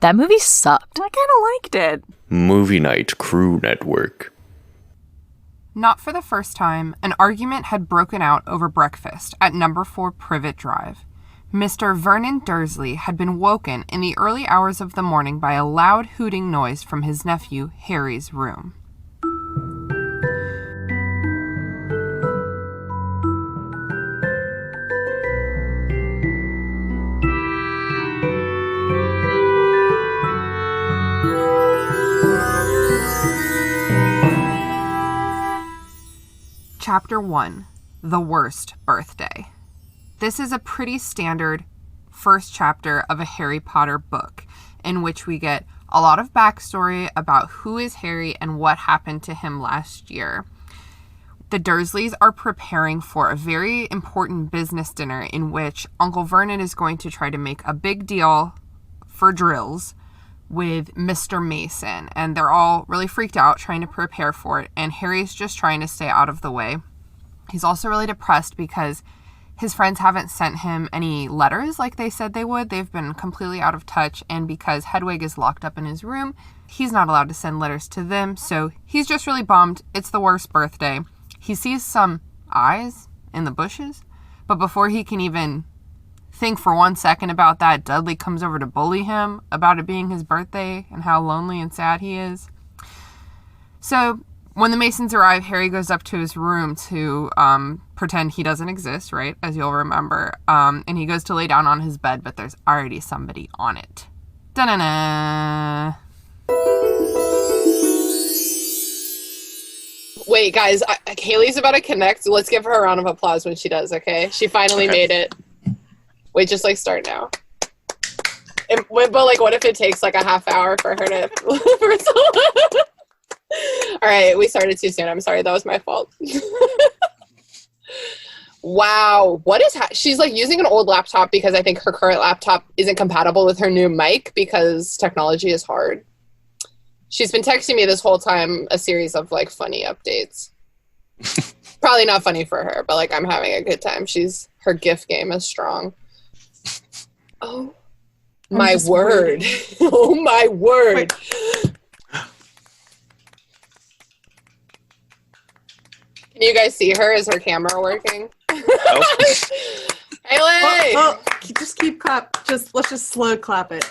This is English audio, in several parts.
That movie sucked. I kind of liked it. Movie Night Crew Network. Not for the first time, an argument had broken out over breakfast at number 4 Privet Drive. Mr. Vernon Dursley had been woken in the early hours of the morning by a loud hooting noise from his nephew Harry's room. Chapter 1, The Worst Birthday. This is a pretty standard first chapter of a Harry Potter book in which we get a lot of backstory about who is Harry and what happened to him last year. The Dursleys are preparing for a very important business dinner in which Uncle Vernon is going to try to make a big deal for drills with Mr. Mason, and they're all really freaked out trying to prepare for it, and Harry's just trying to stay out of the way. He's also really depressed because his friends haven't sent him any letters like they said they would. They've been completely out of touch, and because Hedwig is locked up in his room, he's not allowed to send letters to them, so he's just really bummed. It's the worst birthday. He sees some eyes in the bushes, but before he can even think for 1 second about that, Dudley comes over to bully him about it being his birthday and how lonely and sad he is. So when the Masons arrive, Harry goes up to his room to pretend he doesn't exist, right, as you'll remember, and he goes to lay down on his bed, but there's already somebody on it. Da-na-na! Wait, guys, Haley's about to connect. Let's give her a round of applause when she does, okay? She finally made it. Wait, just, start now. But, what if it takes, a half hour for her to... All right, we started too soon. I'm sorry. That was my fault. Wow. What is... She's, using an old laptop because I think her current laptop isn't compatible with her new mic because technology is hard. She's been texting me this whole time a series of, funny updates. Probably not funny for her, but, I'm having a good time. Her GIF game is strong. Oh, my word. Oh, my word. Wait. Can you guys see her? Is her camera working? Nope. Haley! Just keep clap. Let's just slow clap it.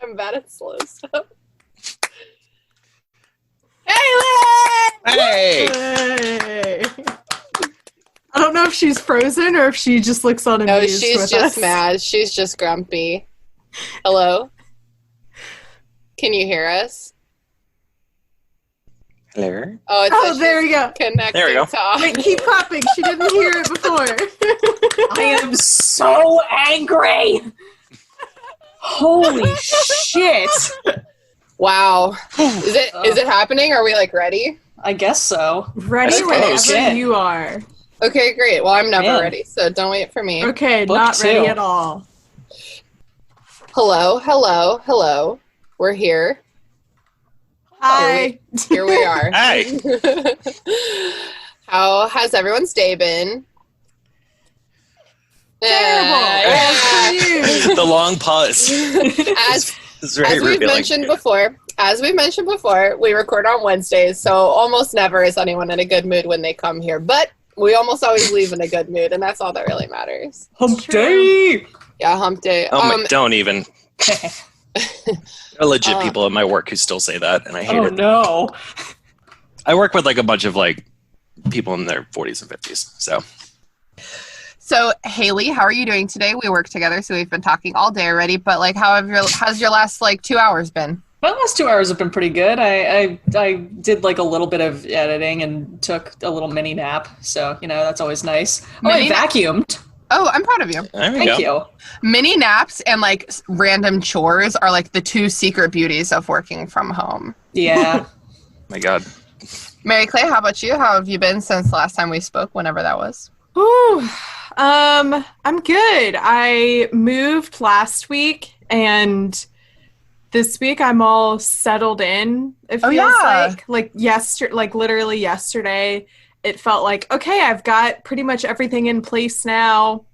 I'm bad at slow stuff. Haley! Hey! Hey! I don't know if she's frozen or if she just looks on amused. No, she's just mad. She's just grumpy. Hello? Can you hear us? Hello? Oh, there we go. There we go. Wait, keep clapping. She didn't hear it before. I am so angry. Holy shit. Wow. Is it happening? Are we ready? I guess so. Ready whenever you are. Okay, great. Well, I'm never ready, so don't wait for me. Okay, Book not 2. Ready at all. Hello, hello, hello. We're here. Hi. Here we are. Hi. How has everyone's day been? Terrible. The long pause. As we've mentioned before, we record on Wednesdays, so almost never is anyone in a good mood when they come here. But we almost always leave in a good mood, and that's all that really matters. Hump day! Yeah, hump day. Oh, don't even. There are legit people at my work who still say that, and I hate it. Oh, no. I work with a bunch of people in their 40s and 50s, So, Haley, how are you doing today? We work together, so we've been talking all day already, but how's your last 2 hours been? My last 2 hours have been pretty good. I did a little bit of editing and took a little mini nap, so that's always nice. I vacuumed. Oh, I'm proud of you. Thank you. Mini naps and random chores are the two secret beauties of working from home. Yeah. My God. Mary Clay, how about you? How have you been since last time we spoke, whenever that was? Ooh, I'm good. I moved last week, and this week I'm all settled in. It feels literally yesterday, it felt okay, I've got pretty much everything in place now.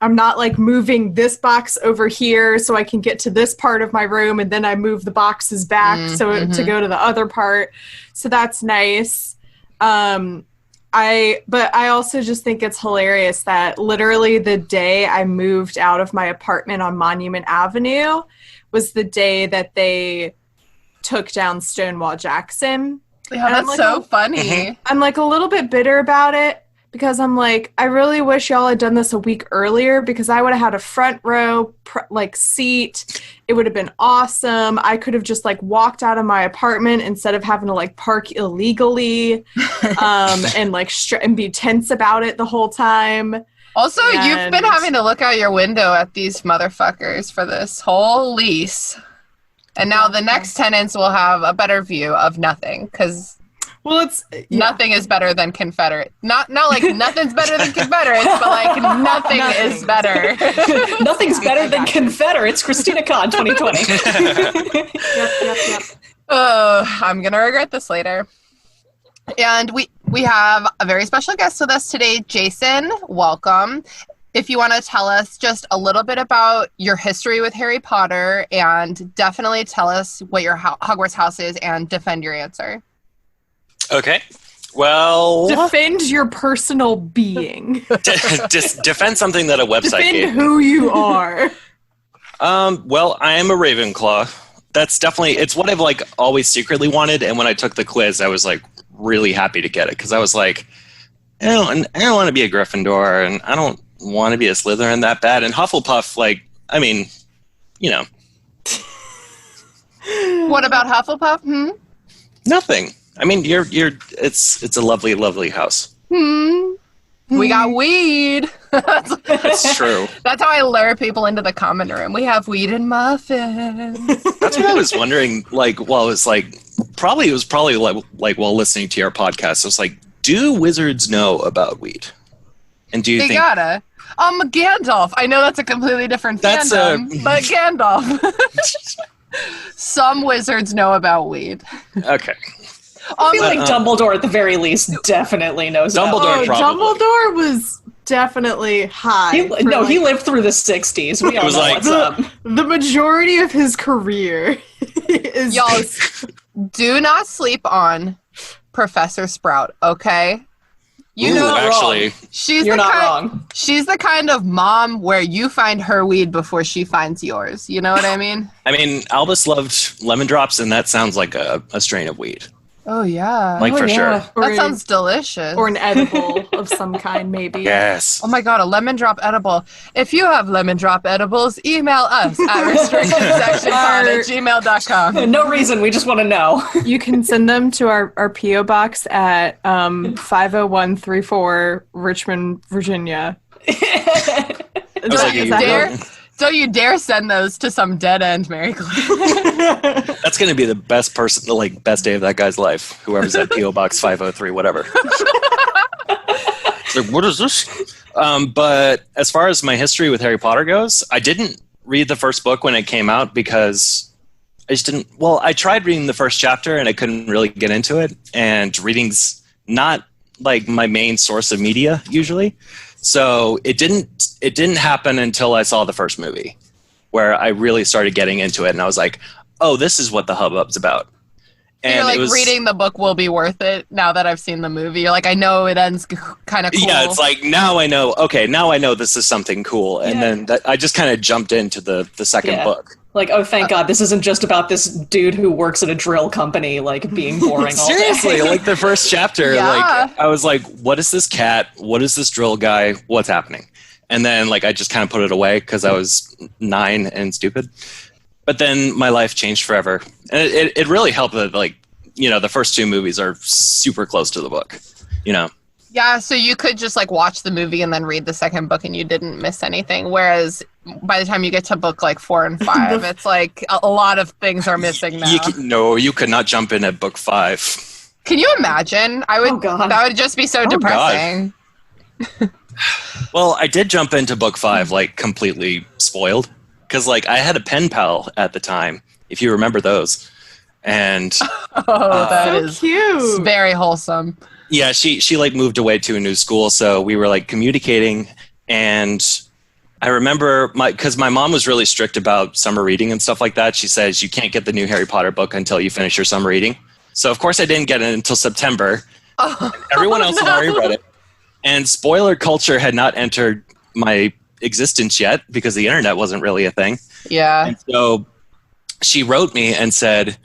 I'm not like moving this box over here so I can get to this part of my room, and then I move the boxes back to go to the other part. So that's nice. But I also just think it's hilarious that literally the day I moved out of my apartment on Monument Avenue was the day that they took down Stonewall Jackson. Yeah, And that's I'm so funny. I'm like a little bit bitter about it because I'm like, I really wish y'all had done this a week earlier because I would have had a front row seat. It would have been awesome. I could have just like walked out of my apartment instead of having to like park illegally and like and be tense about it the whole time. Also, you've been having to look out your window at these motherfuckers for this whole lease. And now the next tenants will have a better view of nothing because nothing is better than Confederate. Not like nothing's better than Confederates, but like nothing is better. Nothing's better than Confederates. Christina Con 2020. Yep. Oh, I'm gonna regret this later. And we have a very special guest with us today, Jason. Welcome. If you want to tell us just a little bit about your history with Harry Potter, and definitely tell us what your Hogwarts house is, and defend your answer. Okay. Well, Defend your personal being. defend something that a website Defend gave. who you are. Well, I am a Ravenclaw. That's definitely, it's what I've like always secretly wanted. And when I took the quiz, I was like really happy to get it because I was like, I don't want to be a Gryffindor, and I don't want to be a Slytherin that bad. And Hufflepuff, like, I mean, you know. What about Hufflepuff? Nothing. I mean, it's a lovely, lovely house. We got weed. That's true. That's how I lure people into the common room. We have weed and muffins. That's what I was wondering. Like, well, it was like probably like while listening to your podcast, I was like, do wizards know about weed? And do you They think gotta. Gandalf. I know that's a completely different fandom, but Gandalf. Some wizards know about weed. Okay. I feel like Dumbledore, at the very least, definitely knows Dumbledore about it. probably. Dumbledore was definitely high. He lived through the 60s. We all was know like- what's up. The majority of his career is Y'all, do not sleep on Professor Sprout, okay? You Ooh, know, actually, You're not wrong. She's the kind of mom where you find her weed before she finds yours. You know what I mean? Albus loved lemon drops, and that sounds like a strain of weed. Oh, yeah. Like, for sure. That sounds delicious. or an edible of some kind, maybe. Yes. Oh my god, a lemon drop edible. If you have lemon drop edibles, email us at restrictedsectionpod@gmail.com. No reason. We just want to know. You can send them to our P.O. Box at 50134 Richmond, Virginia. Don't you dare send those to some dead end, Mary Claire. That's going to be the best best day of that guy's life. Whoever's at P.O. Box 503, whatever. It's like, what is this? But as far as my history with Harry Potter goes, I didn't read the first book when it came out because I just didn't. Well, I tried reading the first chapter and I couldn't really get into it. And reading's not like my main source of media usually. So it didn't happen until I saw the first movie where I really started getting into it. And I was like, oh, this is what the hubbub's about. And you're like, reading the book will be worth it now that I've seen the movie. You're like, I know it ends kind of cool. Yeah, it's like, now I know, okay, now I know this is something cool. And then I just kind of jumped into the second book. Like, oh, thank God, this isn't just about this dude who works at a drill company, like, being boring all day. Seriously, like the first chapter, like I was like, what is this cat? What is this drill guy? What's happening? And then like I just kind of put it away because I was 9 and stupid. But then my life changed forever. And it really helped that, like, you know, the first 2 movies are super close to the book, you know. Yeah, so you could just like watch the movie and then read the second book and you didn't miss anything. Whereas by the time you get to book like 4 and 5, it's like a lot of things are missing now. You could not jump in at book 5. Can you imagine? That would just be so depressing. Well, I did jump into book 5 like completely spoiled because like I had a pen pal at the time, if you remember those, and that is cute. Very wholesome. Yeah, she like moved away to a new school, so we were like communicating, and I remember because my mom was really strict about summer reading and stuff like that. She says you can't get the new Harry Potter book until you finish your summer reading. So of course I didn't get it until September. Everyone else had already read it. And spoiler culture had not entered my existence yet because the internet wasn't really a thing. Yeah. And so she wrote me and said,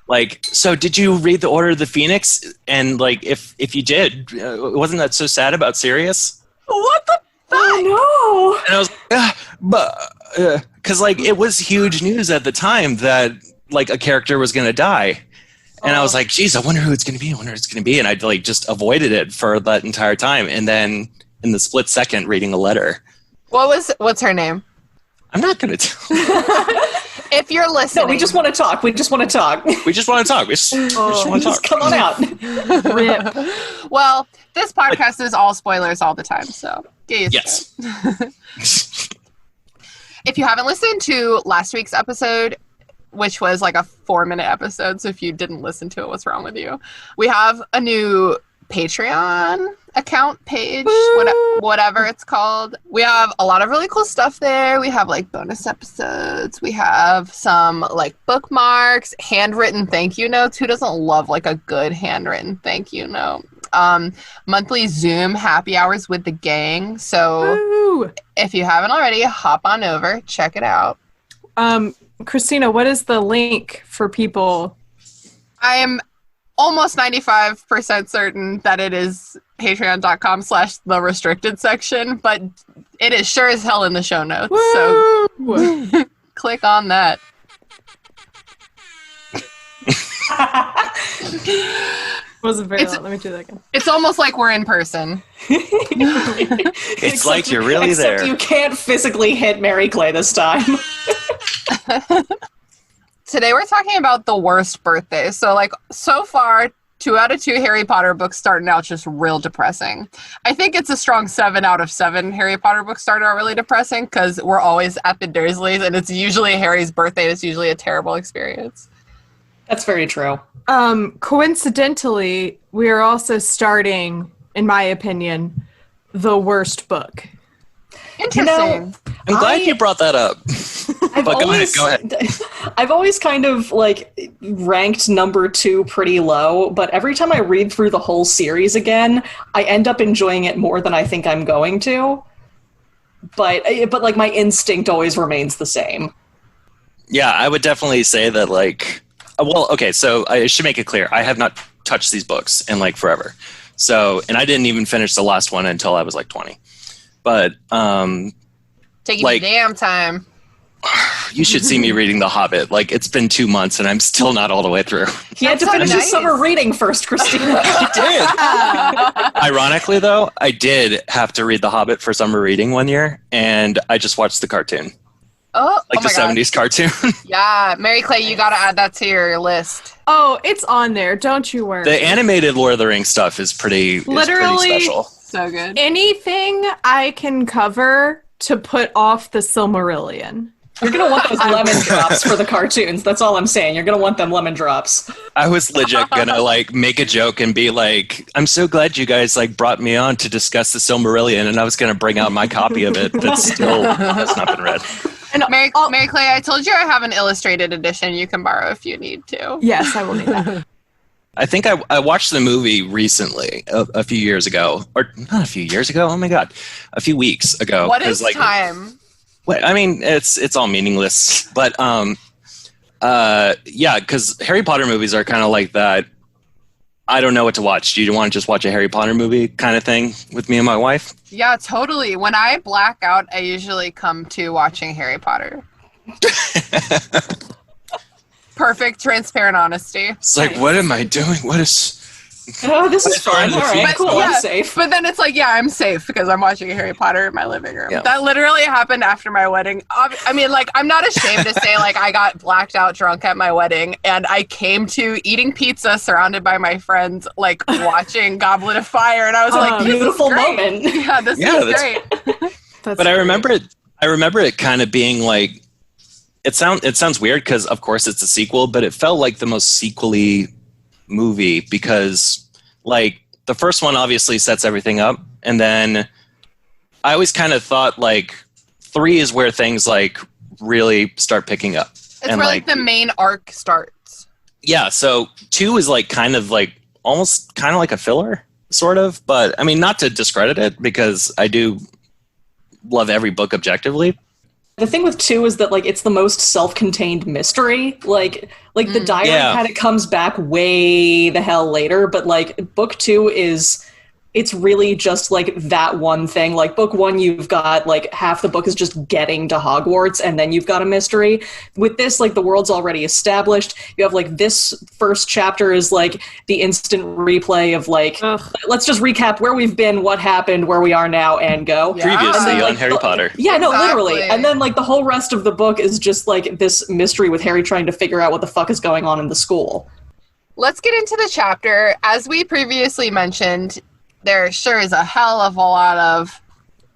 like, so did you read The Order of the Phoenix? And like, if you did, wasn't that so sad about Sirius? What the Oh And I was like, but because like it was huge news at the time that like a character was going to die. And I was like, geez, I wonder who it's going to be. I wonder who it's going to be. And I like just avoided it for that entire time. And then in the split second, reading a letter. What's her name? I'm not going to tell. If you're listening. no, we just want to talk. We just want to talk. We just want to talk. We just want to talk. Just come on out. Rip. Well, this podcast is all spoilers all the time, so get used to it. Yes. If you haven't listened to last week's episode, which was like a 4-minute episode, so if you didn't listen to it, what's wrong with you? We have a new Patreon account page, whatever it's called. We have a lot of really cool stuff there. We have like bonus episodes. We have some like bookmarks, handwritten thank you notes. Who doesn't love like a good handwritten thank you note? Monthly Zoom happy hours with the gang. So if you haven't already, hop on over, check it out. Christina, what is the link for people? I am almost 95% certain that it is patreon.com/the restricted section, but it is sure as hell in the show notes. Woo! So click on that. Wasn't very loud. Let me do that again. It's almost like we're in person. It's like you're really except there. You can't physically hit Mary Clay this time. Today we're talking about the worst birthdays. So like so far, 2 out of 2 Harry Potter books starting out just real depressing. I think it's a strong 7 out of 7 Harry Potter books started out really depressing because we're always at the Dursleys and it's usually Harry's birthday. It's usually a terrible experience. That's very true. Coincidentally, we are also starting, in my opinion, the worst book. Interesting. I'm glad you brought that up. But go ahead. I've always kind of like ranked number 2 pretty low, but every time I read through the whole series again, I end up enjoying it more than I think I'm going to. But like my instinct always remains the same. Yeah, I would definitely say that like, well, okay, so I should make it clear. I have not touched these books in like forever. So, and I didn't even finish the last one until I was like 20. But taking like, your damn time. You should see me reading The Hobbit. Like, it's been 2 months and I'm still not all the way through. He had to finish his summer reading first, Christina. I did. Ironically, though, I did have to read The Hobbit for summer reading one year, and I just watched the cartoon. Like the 70s cartoon. Yeah, Mary Clay, you got to add that to your list. Oh, it's on there. Don't you worry. The animated Lord of the Rings stuff is pretty special. So good. Anything I can cover to put off the Silmarillion. You're going to want those lemon drops for the cartoons. That's all I'm saying. You're going to want them lemon drops. I was legit going to like make a joke and be like, I'm so glad you guys like brought me on to discuss the Silmarillion, and I was going to bring out my copy of it that still has not been read. And Mary Clay, I told you I have an illustrated edition you can borrow if you need to. Yes, I will need that. I think I watched the movie recently, a few years ago. Or not a few years ago, oh my god. A few weeks ago. What is like, time? I mean, it's all meaningless. But yeah, because Harry Potter movies are kind of like that. I don't know what to watch. Do you want to just watch a Harry Potter movie kind of thing with me and my wife? Yeah, totally. When I black out, I usually come to watching Harry Potter. Perfect, transparent honesty. It's like, what am I doing? What is... Oh, this is fun. All right, cool. Yeah, I'm safe. But then it's like, yeah, I'm safe because I'm watching Harry Potter in my living room. Yeah. That literally happened after my wedding. I mean, like, I'm not ashamed to say, like, I got blacked out drunk at my wedding, and I came to eating pizza surrounded by my friends, like, watching Goblet of Fire, and I was like, this beautiful is great. moment. Yeah, this is great. But I remember it kind of being like, it sounds weird because, of course, it's a sequel, but it felt like the most sequel-y movie because, like, the first one obviously sets everything up, and then I always kind of thought, like, 3 is where things like really start picking up. It's where like the main arc starts. Yeah, so 2 is like kind of like almost kind of like a filler, sort of. But I mean, not to discredit it, because I do love every book objectively. The thing with 2 is that like it's the most self-contained mystery. Like the diary kind of comes back way the hell later, but like book 2 it's really just like that one thing. Like book 1, you've got like half the book is just getting to Hogwarts, and then you've got a mystery. With this, like the world's already established. You have like this first chapter is like the instant replay of like, let's just recap where we've been, what happened, where we are now, and go. Yeah. Previously then, on Harry Potter. Yeah, no, literally. And then like the whole rest of the book is just like this mystery with Harry trying to figure out what the fuck is going on in the school. Let's get into the chapter. As we previously mentioned, there sure is a hell of a lot of,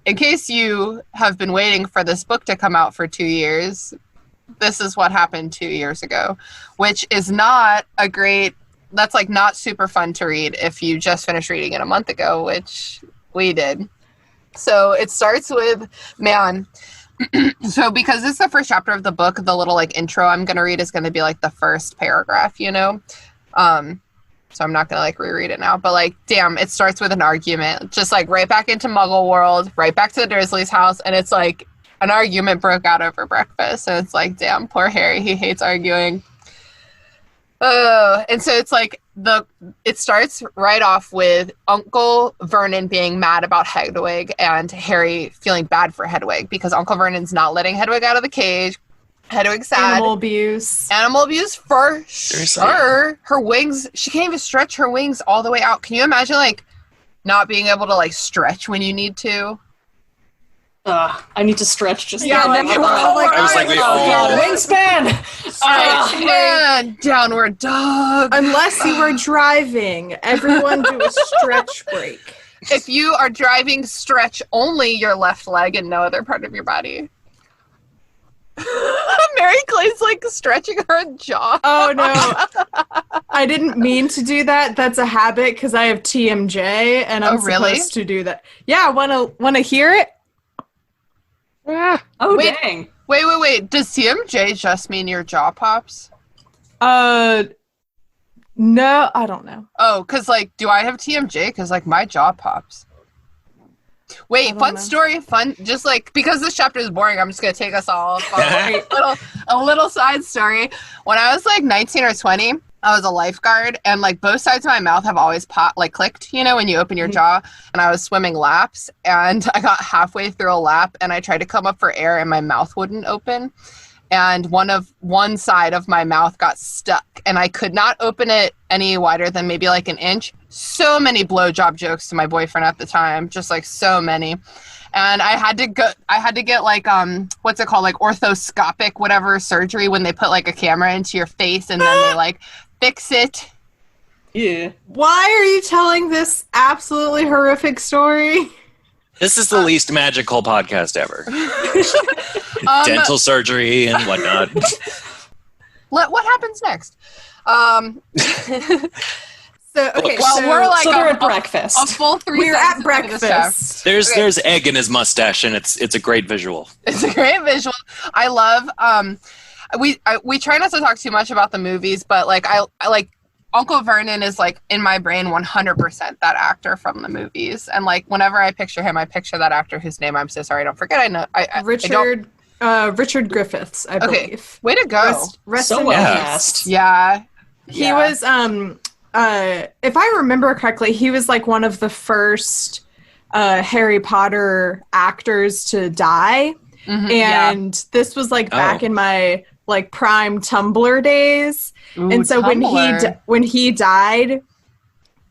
in case you have been waiting for this book to come out for 2 years, this is what happened 2 years ago, which is not a great, that's like not super fun to read if you just finished reading it a month ago, which we did. So it starts with, so because this is the first chapter of the book, the little like intro I'm going to read is going to be like the first paragraph, you know? So I'm not going to like reread it now, but like, damn, it starts with an argument, just like right back into Muggle world, right back to the Dursleys' house. And it's like an argument broke out over breakfast. And it's like, damn, poor Harry. He hates arguing. And so it's like it starts right off with Uncle Vernon being mad about Hedwig and Harry feeling bad for Hedwig because Uncle Vernon's not letting Hedwig out of the cage. Hedwig's sad. Animal abuse. Animal abuse for sure. Her wings, she can't even stretch her wings all the way out. Can you imagine, like, not being able to, like, stretch when you need to? I need to stretch just I was like, wingspan! And downward dog. Unless you were driving, everyone do a stretch break. If you are driving, stretch only your left leg and no other part of your body. Mary Clay's like stretching her jaw. Oh no. I didn't mean to do that. That's a habit because I have TMJ and I'm supposed to do that. Yeah, wanna hear it? Oh, dang. Wait. Does TMJ just mean your jaw pops? No, I don't know. Oh, because like, do I have TMJ? Because like my jaw pops. Wait, fun story, just like, because this chapter is boring, I'm just going to take us all a little side story. When I was like 19 or 20, I was a lifeguard, and like both sides of my mouth have always clicked, you know, when you open your jaw, and I was swimming laps, and I got halfway through a lap, and I tried to come up for air, and my mouth wouldn't open, and one side of my mouth got stuck, and I could not open it any wider than maybe like an inch. So many blowjob jokes to my boyfriend at the time, just like so many. And I had to get like, what's it called? Like orthoscopic, whatever surgery when they put like a camera into your face and then they like fix it. Yeah. Why are you telling this absolutely horrific story? This is the least magical podcast ever. Dental surgery and whatnot. What happens next? So okay, we're like they're at breakfast. A full 3 We're at breakfast. There's egg in his mustache, and it's a great visual. It's a great visual. I love. We try not to talk too much about the movies, but like I like Uncle Vernon is like in my brain 100% that actor from the movies, and like whenever I picture him, I picture that actor whose name I'm so sorry I don't forget. I know Richard Griffiths, I believe. Way to go. Rest so in well peace. cast. Yeah. He was if I remember correctly, he was like one of the first Harry Potter actors to die. Mm-hmm, and this was like back in my like prime Tumblr days. Ooh, and so when he died,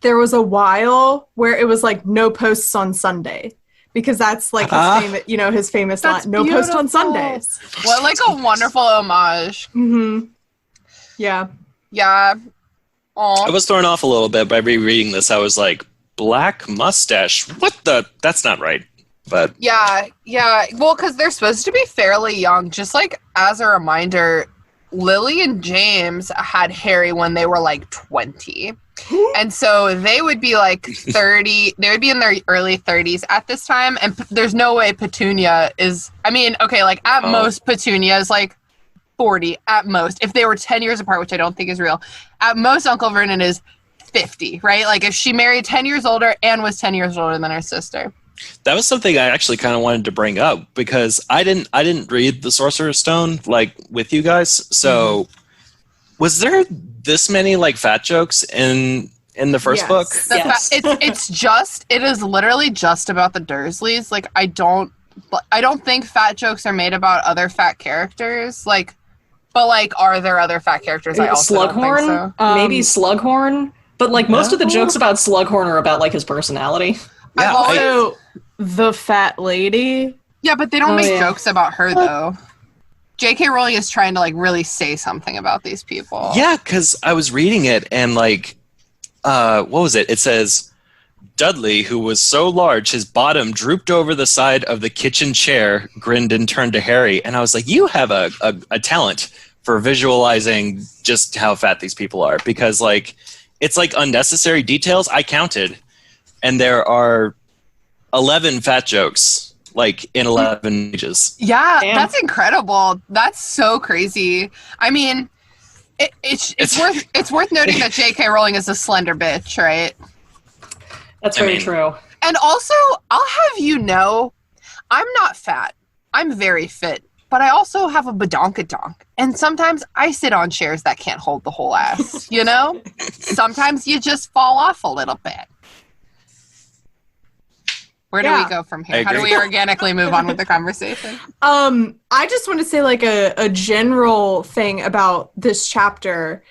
there was a while where it was like no posts on Sunday. Because that's like his famous line, no post on Sundays. What like a wonderful homage. Mm-hmm. Yeah. Yeah. Aww. I was thrown off a little bit by rereading this. I was like, black mustache? That's not right. But yeah. Well, because they're supposed to be fairly young. Just like as a reminder, Lily and James had Harry when they were like 20. And so they would be like 30, they would be in their early 30s at this time. And there's no way Petunia is, I mean, okay, like at most Petunia is like 40 at most. If they were 10 years apart, which I don't think is real, at most Uncle Vernon is 50, right? Like if she married 10 years older and was 10 years older than her sister. That was something I actually kind of wanted to bring up because I didn't read The Sorcerer's Stone like with you guys. So was there this many like fat jokes in the first book? Yes. It is literally just about the Dursleys. Like I don't think fat jokes are made about other fat characters. Like, but like, are there other fat characters? I also Slughorn, don't think so. maybe Slughorn, but like most of the jokes about Slughorn are about like his personality. Yeah, Also, the fat lady. Yeah, but they don't make jokes about her though. J.K. Rowling is trying to like really say something about these people. Yeah, because I was reading it and like, what was it? It says, Dudley, who was so large his bottom drooped over the side of the kitchen chair, grinned and turned to Harry. And I was like, you have a talent for visualizing just how fat these people are. Because like, it's like unnecessary details. I counted. And there are 11 fat jokes, like in 11 pages. Yeah, that's incredible. That's so crazy. I mean, it's worth noting that J.K. Rowling is a slender bitch, right? That's very true. And also, I'll have you know, I'm not fat. I'm very fit. But I also have a badonkadonk. And sometimes I sit on chairs that can't hold the whole ass, you know? Sometimes you just fall off a little bit. Where do we go from here? How do we organically move on with the conversation? I just want to say like a general thing about this chapter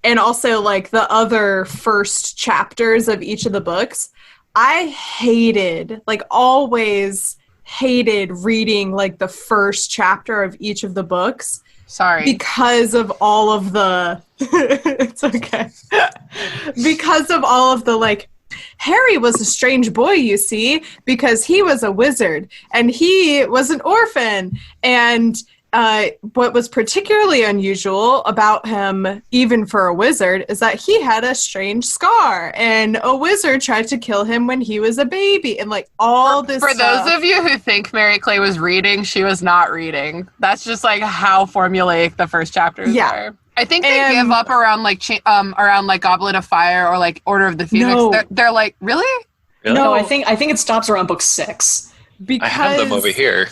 and also like the other first chapters of each of the books. I always hated reading like the first chapter of each of the books. Sorry. Because of all of the it's okay. Because of all of the like Harry was a strange boy, you see, because he was a wizard and he was an orphan. And what was particularly unusual about him, even for a wizard, is that he had a strange scar and a wizard tried to kill him when he was a baby and like all this For stuff. those of you who think Mary Clay was reading, she was not reading. That's just like how formulaic the first chapters are. I think they give up around like Goblet of Fire or like Order of the Phoenix. No. They're like, really? No, I think it stops around book 6. Because I have them over here.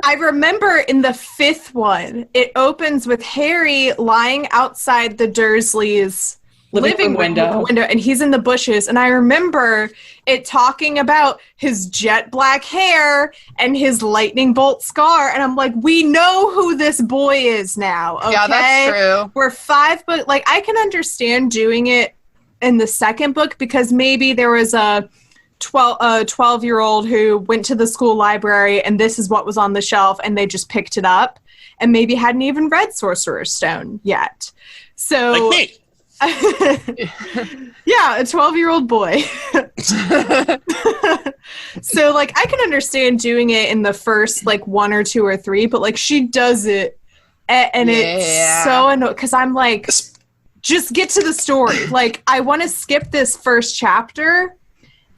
I remember in the 5th one, it opens with Harry lying outside the Dursleys' living window, and he's in the bushes. And I remember it talking about his jet black hair and his lightning bolt scar. And I'm like, we know who this boy is now. Okay? Yeah, that's true. We're 5, but like I can understand doing it in the second book because maybe there was a 12-year-old who went to the school library and this is what was on the shelf and they just picked it up and maybe hadn't even read Sorcerer's Stone yet. So like me. Yeah, a 12-year-old boy. So like I can understand doing it in the first like 1 or 2 or 3, but like she does it and it's so annoying because I'm like, just get to the story. Like I want to skip this first chapter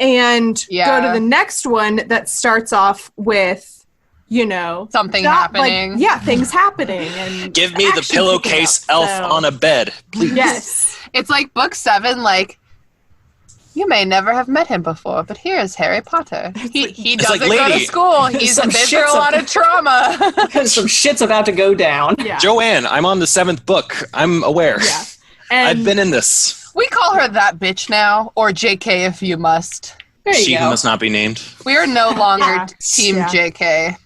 and go to the next one that starts off with, you know, something happening. Like, things happening. And give me the pillowcase elf on a bed, please. Yes. It's like book 7, like, you may never have met him before, but here's Harry Potter. He doesn't like, go to lady, school. He's been through a lot of trauma. Some shit's about to go down. Yeah. Joanne, I'm on the 7th book. I'm aware. Yeah. And I've been in this. We call her that bitch now, or JK if you must. There you She go. must not be named. We are no longer team JK.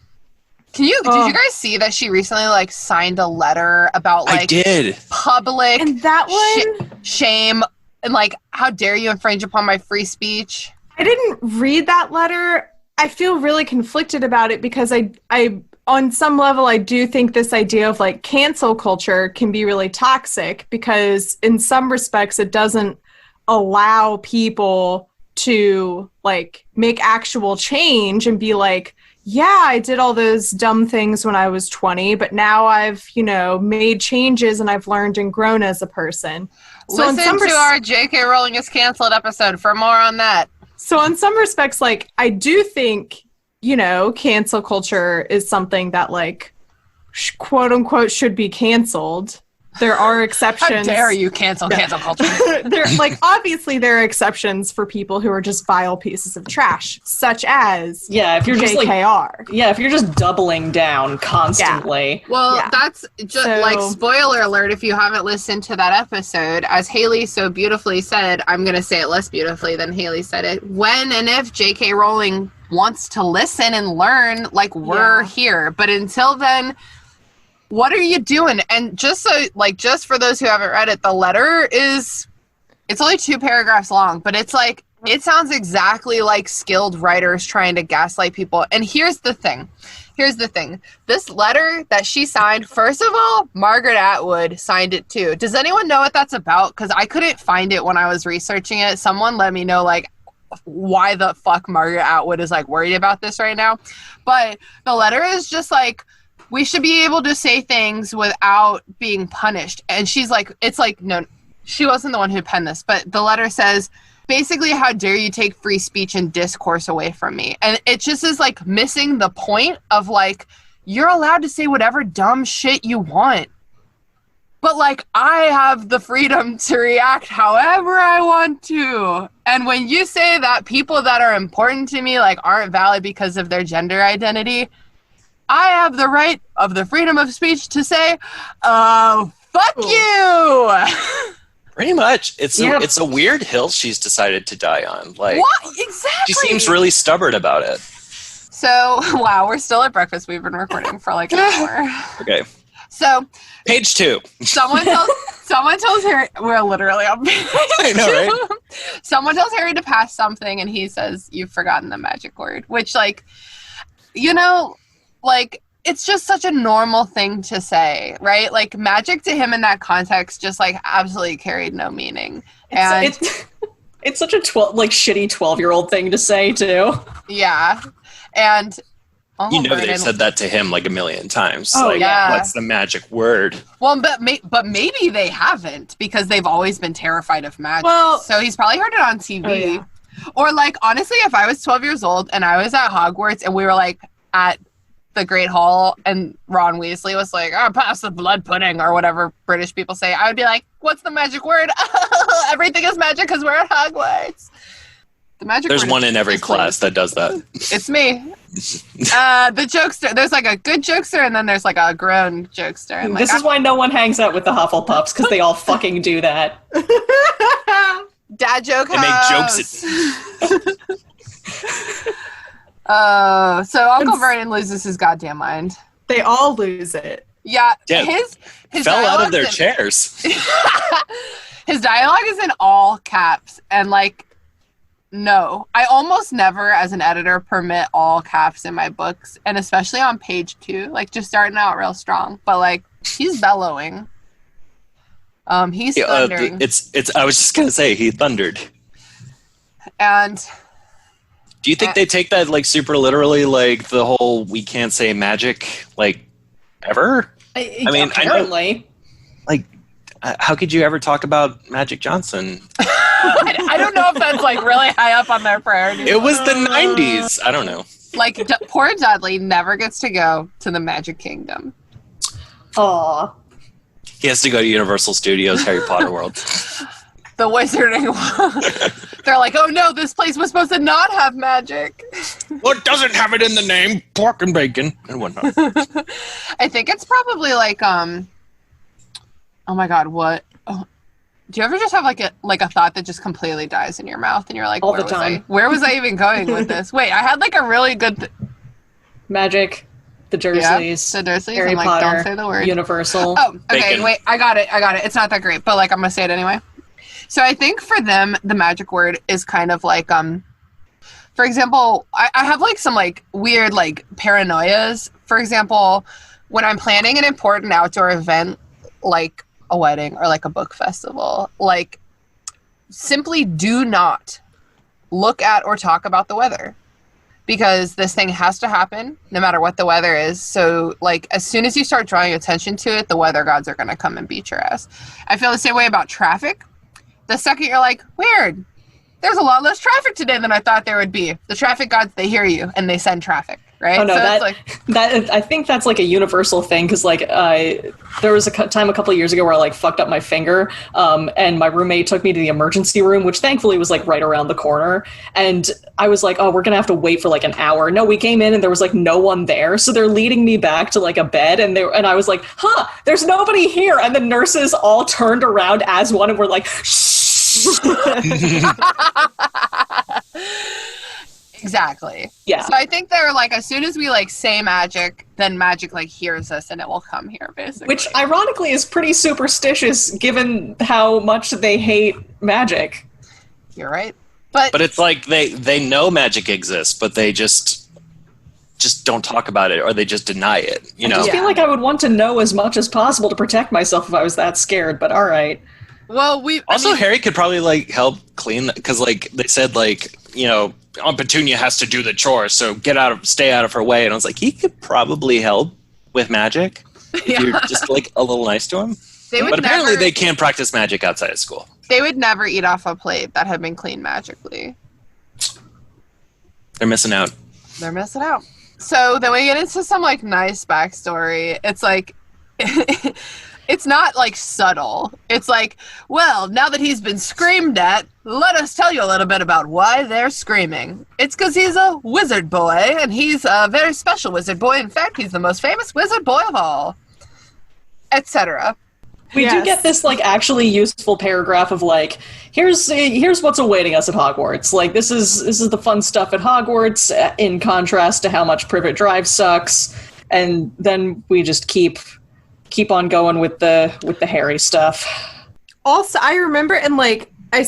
Did you guys see that she recently like signed a letter about like I did. public And that one shame and like how dare you infringe upon my free speech? I didn't read that letter. I feel really conflicted about it because I on some level I do think this idea of like cancel culture can be really toxic because in some respects it doesn't allow people to like make actual change and be like, yeah, I did all those dumb things when I was 20, but now I've, made changes and I've learned and grown as a person. So Listen to our J.K. Rowling is canceled episode for more on that. So in some respects, like, I do think, cancel culture is something that, like, quote unquote should be canceled. There are exceptions. How dare you cancel culture? Obviously there are exceptions for people who are just vile pieces of trash, such as if you're just JKR. if you're just doubling down constantly. Yeah. Well, that's just spoiler alert if you haven't listened to that episode. As Haley so beautifully said, I'm going to say it less beautifully than Haley said it. When and if J.K. Rowling wants to listen and learn, we're here. But until then, what are you doing? And just for those who haven't read it, the letter it's only 2 paragraphs long, but it's it sounds exactly like skilled writers trying to gaslight people. And here's the thing. This letter that she signed, first of all, Margaret Atwood signed it too. Does anyone know what that's about? Because I couldn't find it when I was researching it. Someone let me know, why the fuck Margaret Atwood is, worried about this right now. But the letter is just, we should be able to say things without being punished. And she's no, she wasn't the one who penned this, but the letter says, basically, how dare you take free speech and discourse away from me? And it just is missing the point of you're allowed to say whatever dumb shit you want. But I have the freedom to react however I want to. And when you say that people that are important to me aren't valid because of their gender identity, I have the right of the freedom of speech to say, fuck you! Pretty much. It's a weird hill she's decided to die on. What? Exactly! She seems really stubborn about it. So, wow, we're still at breakfast. We've been recording for an hour. Okay. So, page 2. Someone tells Harry, we're literally on page 2. I know, right? Someone tells Harry to pass something and he says, you've forgotten the magic word, which it's just such a normal thing to say, right? Magic to him in that context just absolutely carried no meaning. It's such a shitty 12-year-old thing to say too. Yeah. And they said that to him a million times. Yeah. What's the magic word? Well, but maybe they haven't because they've always been terrified of magic. Well, so he's probably heard it on TV. Oh, yeah. Or honestly, if I was 12 years old and I was at Hogwarts and we were at the Great Hall and Ron Weasley was pass the blood pudding or whatever British people say, I would be what's the magic word? Everything is magic because we're at Hogwarts. The magic There's word one in every class that does that. It's me. The jokester. There's a good jokester and then there's a grown jokester. And this is why no one hangs out with the Hufflepuffs, because they all fucking do that. Dad joke house. They make jokes. So Uncle Vernon loses his goddamn mind. They all lose it. Yeah, his fell out of their chairs. His dialogue is in all caps, and no, I almost never, as an editor, permit all caps in my books, and especially on page 2, just starting out real strong. But he's bellowing. He's thundering. I was just gonna say he thundered. And. Do you think they take that super literally, the whole "we can't say magic" ever? I mean, apparently. I know, how could you ever talk about Magic Johnson? I don't know if that's really high up on their priority. It was the 90s. I don't know. Poor Dudley never gets to go to the Magic Kingdom. Aw. He has to go to Universal Studios Harry Potter World. The Wizarding World. They're oh no, this place was supposed to not have magic. Well, it doesn't have it in the name. Pork and bacon and whatnot. I think it's probably oh my god, what? Oh, do you ever just have a thought that just completely dies in your mouth and you're all the time. Where was I even going with this? Wait, I had a really good Magic, the Dursleys, the Dursleys, Harry and Potter, don't say the word. Universal. Oh, okay, Bacon. wait, I got it. It's not that great, but I'm gonna say it anyway. So I think for them, the magic word is kind of for example, I have some weird paranoias. For example, when I'm planning an important outdoor event like a wedding or a book festival, simply do not look at or talk about the weather. because this thing has to happen no matter what the weather is. So, like, as soon as you start drawing attention to it, the weather gods are going to come and beat your ass. I feel the same way about traffic. The second you're like, weird, there's a lot less traffic today than I thought there would be. The traffic gods, they hear you and they send traffic, right? Oh no, so that I think that's like a universal thing, because like there was a time a couple of years ago where I like fucked up my finger, and my roommate took me to the emergency room, which thankfully was like right around the corner, and I was like, oh, we're gonna have to wait for like an hour. No, we came in and there was like no one there, so they're leading me back to like a bed, and I was like, huh, there's nobody here, and the nurses all turned around as one and were like, shh. Exactly. Yeah. So I think they're like, as soon as we like say magic, then magic like hears us and it will come here, basically. Which ironically is pretty superstitious given how much they hate magic. You're right. But it's like they know magic exists, but they just don't talk about it, or they just deny it. You know. I just feel like I would want to know as much as possible to protect myself if I was that scared. But all right. Well, Harry could probably like help clean, because like they said, like, you know, Aunt Petunia has to do the chores, so stay out of her way. And I was like, he could probably help with magic if you're just like a little nice to him. But apparently they can't practice magic outside of school. They would never eat off a plate that had been cleaned magically. They're missing out. They're missing out. So then we get into some like nice backstory. It's like it's not like subtle. It's like, well, now that he's been screamed at, let us tell you a little bit about why they're screaming. It's because he's a wizard boy, and he's a very special wizard boy. In fact, he's the most famous wizard boy of all, etc. We do get this like actually useful paragraph of like, here's what's awaiting us at Hogwarts. Like this is the fun stuff at Hogwarts, in contrast to how much Privet Drive sucks, and then we just keep on going with the Harry stuff. Also, I remember, and like I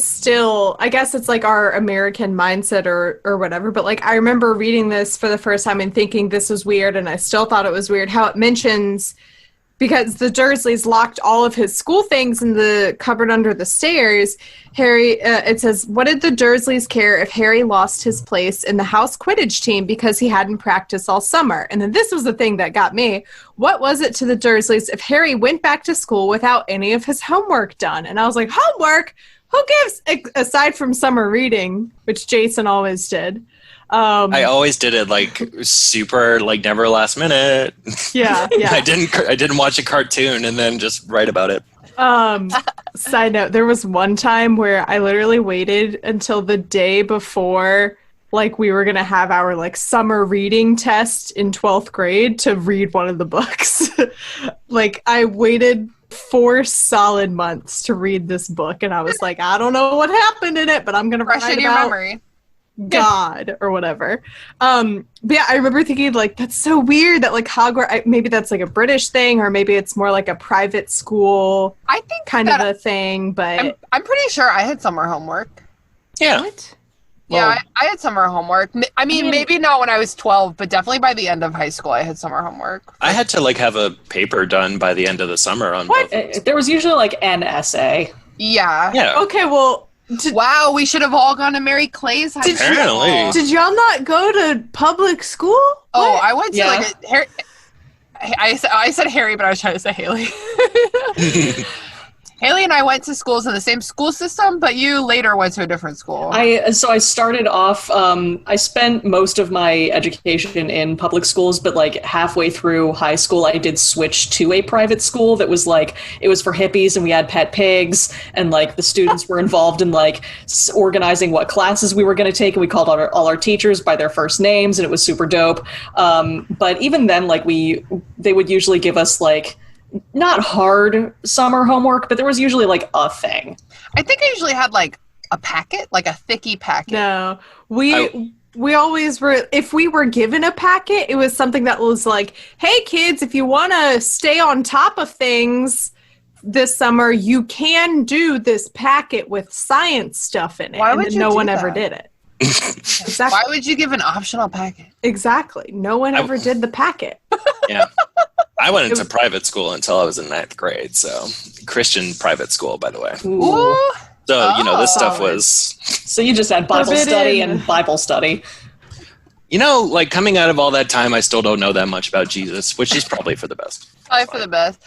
guess it's like our American mindset or whatever, but like I remember reading this for the first time and thinking this was weird, and I still thought it was weird how it mentions, because the Dursleys locked all of his school things in the cupboard under the stairs. Harry, it says, what did the Dursleys care if Harry lost his place in the house Quidditch team because he hadn't practiced all summer? And then this was the thing that got me. What was it to the Dursleys if Harry went back to school without any of his homework done? And I was like, homework? Who gives, aside from summer reading, which Jason always did. I always did it like super, like never last minute. Yeah. I didn't watch a cartoon and then just write about it. Side note, there was one time where I literally waited until the day before like we were going to have our like summer reading test in 12th grade to read one of the books. Like I waited 4 solid months to read this book, and I was like, I don't know what happened in it, but I'm going to fresh in your memory. God or whatever. But yeah, I remember thinking like, that's so weird that like Hogwarts, maybe that's like a British thing, or maybe it's more like a private school, I think kind of a thing. But I'm pretty sure I had summer homework. Yeah. What? Yeah, I had summer homework. I mean, maybe not when I was 12, but definitely by the end of high school, I had summer homework. I had to like have a paper done by the end of the summer on What? both. There was usually like an essay. Yeah. Yeah. Okay, well, Wow, we should have all gone to Mary Clay's high school. Apparently. did y'all not go to public school? Oh, What? I went to like a Harry. I said Harry, but I was trying to say Haley. Haley and I went to schools in the same school system, but you later went to a different school. So I started off, I spent most of my education in public schools, but like halfway through high school, I did switch to a private school that was like, it was for hippies, and we had pet pigs, and like the students were involved in like organizing what classes we were going to take, and we called all our teachers by their first names, and it was super dope. But even then, like they would usually give us like, not hard summer homework, but there was usually like a thing. I think I usually had like a packet, like a thicky packet. No, we always were, if we were given a packet, it was something that was like, hey kids, if you want to stay on top of things this summer, you can do this packet with science stuff in it. Why and would then you no do one that? ever did it. Exactly. Why would you give an optional packet? Exactly. No one ever did the packet. Yeah. I went into private school until I was in 9th grade, so Christian private school, by the way. Ooh. So, this stuff solid. was... So you just had Bible Forbidden. study and Bible study. You know, like coming out of all that time, I still don't know that much about Jesus, which is probably for the best. Probably for the best.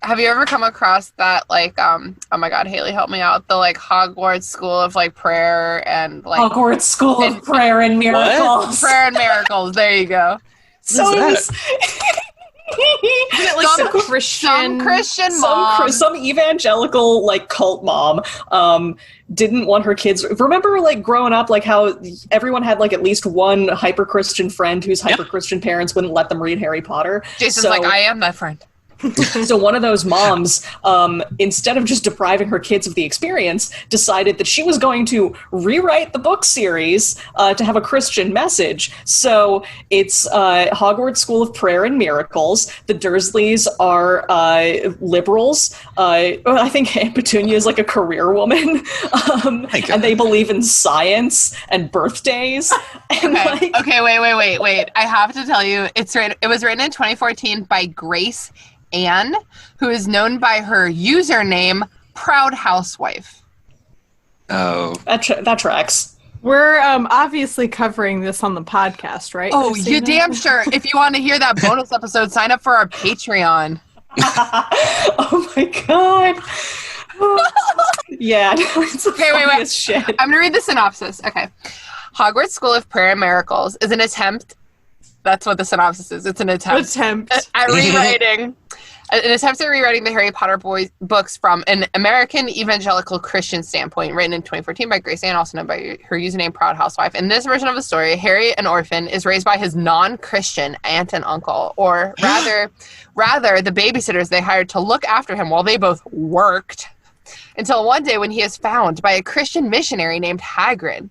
Have you ever come across that, like, oh my God, Haley, help me out, the, like, Hogwarts School of, like, Prayer and, like... Hogwarts School of Prayer and Miracles. Prayer and Miracles, there you go. So is Isn't it like some Christian mom. Some evangelical like cult mom didn't want her kids. Remember, like growing up, like how everyone had like at least one hyper Christian friend whose hyper Christian parents wouldn't let them read Harry Potter. Jason's like, I am that friend. So one of those moms, instead of just depriving her kids of the experience, decided that she was going to rewrite the book series to have a Christian message. So it's Hogwarts School of Prayer and Miracles. The Dursleys are liberals. I think Aunt Petunia is like a career woman. And they believe in science and birthdays. And Okay, wait. I have to tell you, it was written in 2014 by Grace Anne, who is known by her username Proud Housewife. Oh, that tracks. We're obviously covering this on the podcast, right? Oh, Christina? you damn sure. If you want to hear that bonus episode, sign up for our Patreon. Oh my God. Yeah, it's the funniest shit. I'm going to read the synopsis. Okay. Hogwarts School of Prayer and Miracles is an attempt. That's what the synopsis is. It's an attempt. At rewriting. An attempt at rewriting the Harry Potter books from an American evangelical Christian standpoint, written in 2014 by Grace Anne, also known by her username Proud Housewife. In this version of the story, Harry, an orphan, is raised by his non-Christian aunt and uncle, or rather the babysitters they hired to look after him while they both worked, until one day when he is found by a Christian missionary named Hagrid.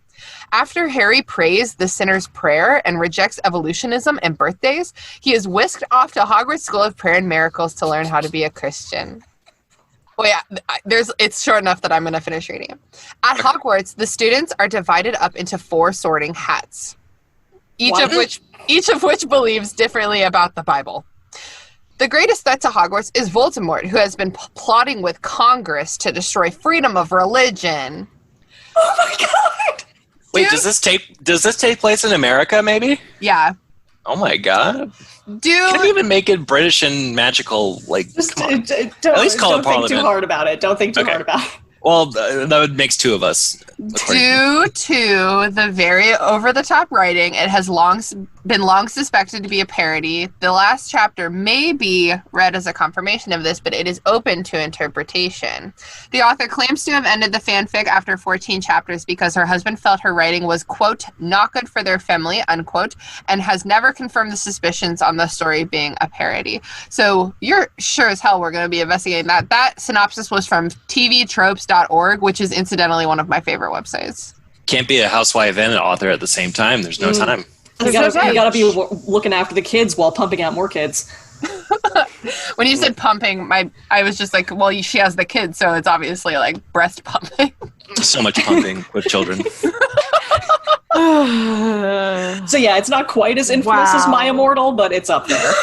After Harry prays the sinner's prayer and rejects evolutionism and birthdays, he is whisked off to Hogwarts School of Prayer and Miracles to learn how to be a Christian. Well, yeah, it's short enough that I'm going to finish reading it. At Hogwarts, the students are divided up into 4 sorting hats, each of which believes differently about the Bible. The greatest threat to Hogwarts is Voldemort, who has been plotting with Congress to destroy freedom of religion. Oh my God! Wait, does this take place in America, maybe? Yeah. Oh my God. Dude. Can we even make it British and magical? Like, Just, come on. At least call it Parliament. Don't think too hard about it. Don't think too hard about it. Well, that makes 2 of us. Due to the very over-the-top writing, it has been long suspected to be a parody. The last chapter may be read as a confirmation of this, but it is open to interpretation. The author claims to have ended the fanfic after 14 chapters because her husband felt her writing was, quote, not good for their family, unquote, and has never confirmed the suspicions on the story being a parody. So you're sure as hell we're going to be investigating that. That synopsis was from tvtropes.org, which is incidentally one of my favorite websites. Can't be a housewife and an author at the same time. There's no time. You gotta be looking after the kids while pumping out more kids. When you said pumping, I was just like, well, she has the kids, so it's obviously like breast pumping. So much pumping with children. So yeah, it's not quite as infamous as My Immortal, but it's up there.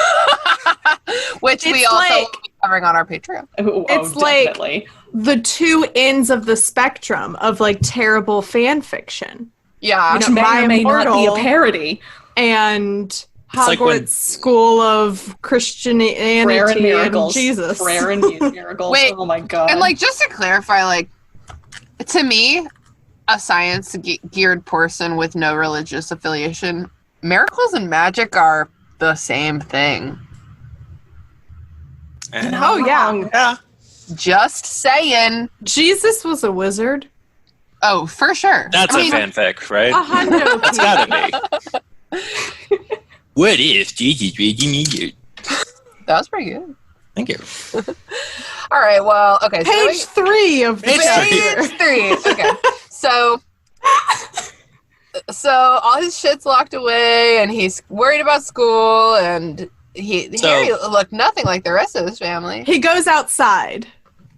Which we also will be covering on our Patreon. It's definitely. like the 2 ends of the spectrum of like terrible fan fiction. Yeah. Which may or may not be a parody. And Hogwarts like when, School of Christianity Prayer and Miracles. Jesus. Prayer and Miracles. Wait, oh my God. And like, just to clarify, like, to me, a science geared person with no religious affiliation, miracles and magic are the same thing. Oh yeah. Just saying. Jesus was a wizard. Oh, for sure. That's a fanfic, right? 100%. That's gotta be. What if Jesus really needed? That was pretty good. Thank you. All right, well, okay. Page 3 of the chapter. Page 3. Okay. So all his shit's locked away, and he's worried about school, and Harry looked nothing like the rest of his family. He goes outside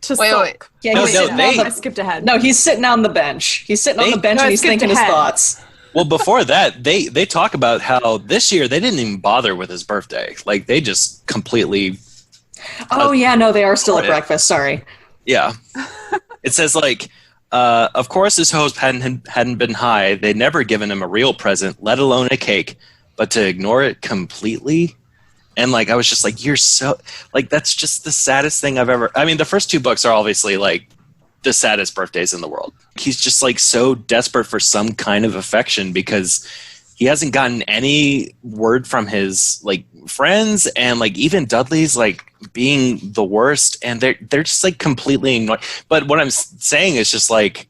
to sulk. Wait. Yeah, I skipped ahead. No, he's sitting on the bench. He's sitting on the bench and he's thinking his thoughts. Well, before that, they talk about how this year they didn't even bother with his birthday. Like, they just completely... Oh, yeah, no, they are still at breakfast. Sorry. Yeah. It says, like, Of course, his hopes hadn't been high. They'd never given him a real present, let alone a cake. But to ignore it completely, and like I was just like, you're so like that's just the saddest thing I've ever. I mean, the first 2 books are obviously like the saddest birthdays in the world. He's just like so desperate for some kind of affection because he hasn't gotten any word from his like friends, and like even Dudley's like being the worst, and they're just like completely ignored. But what I'm saying is just like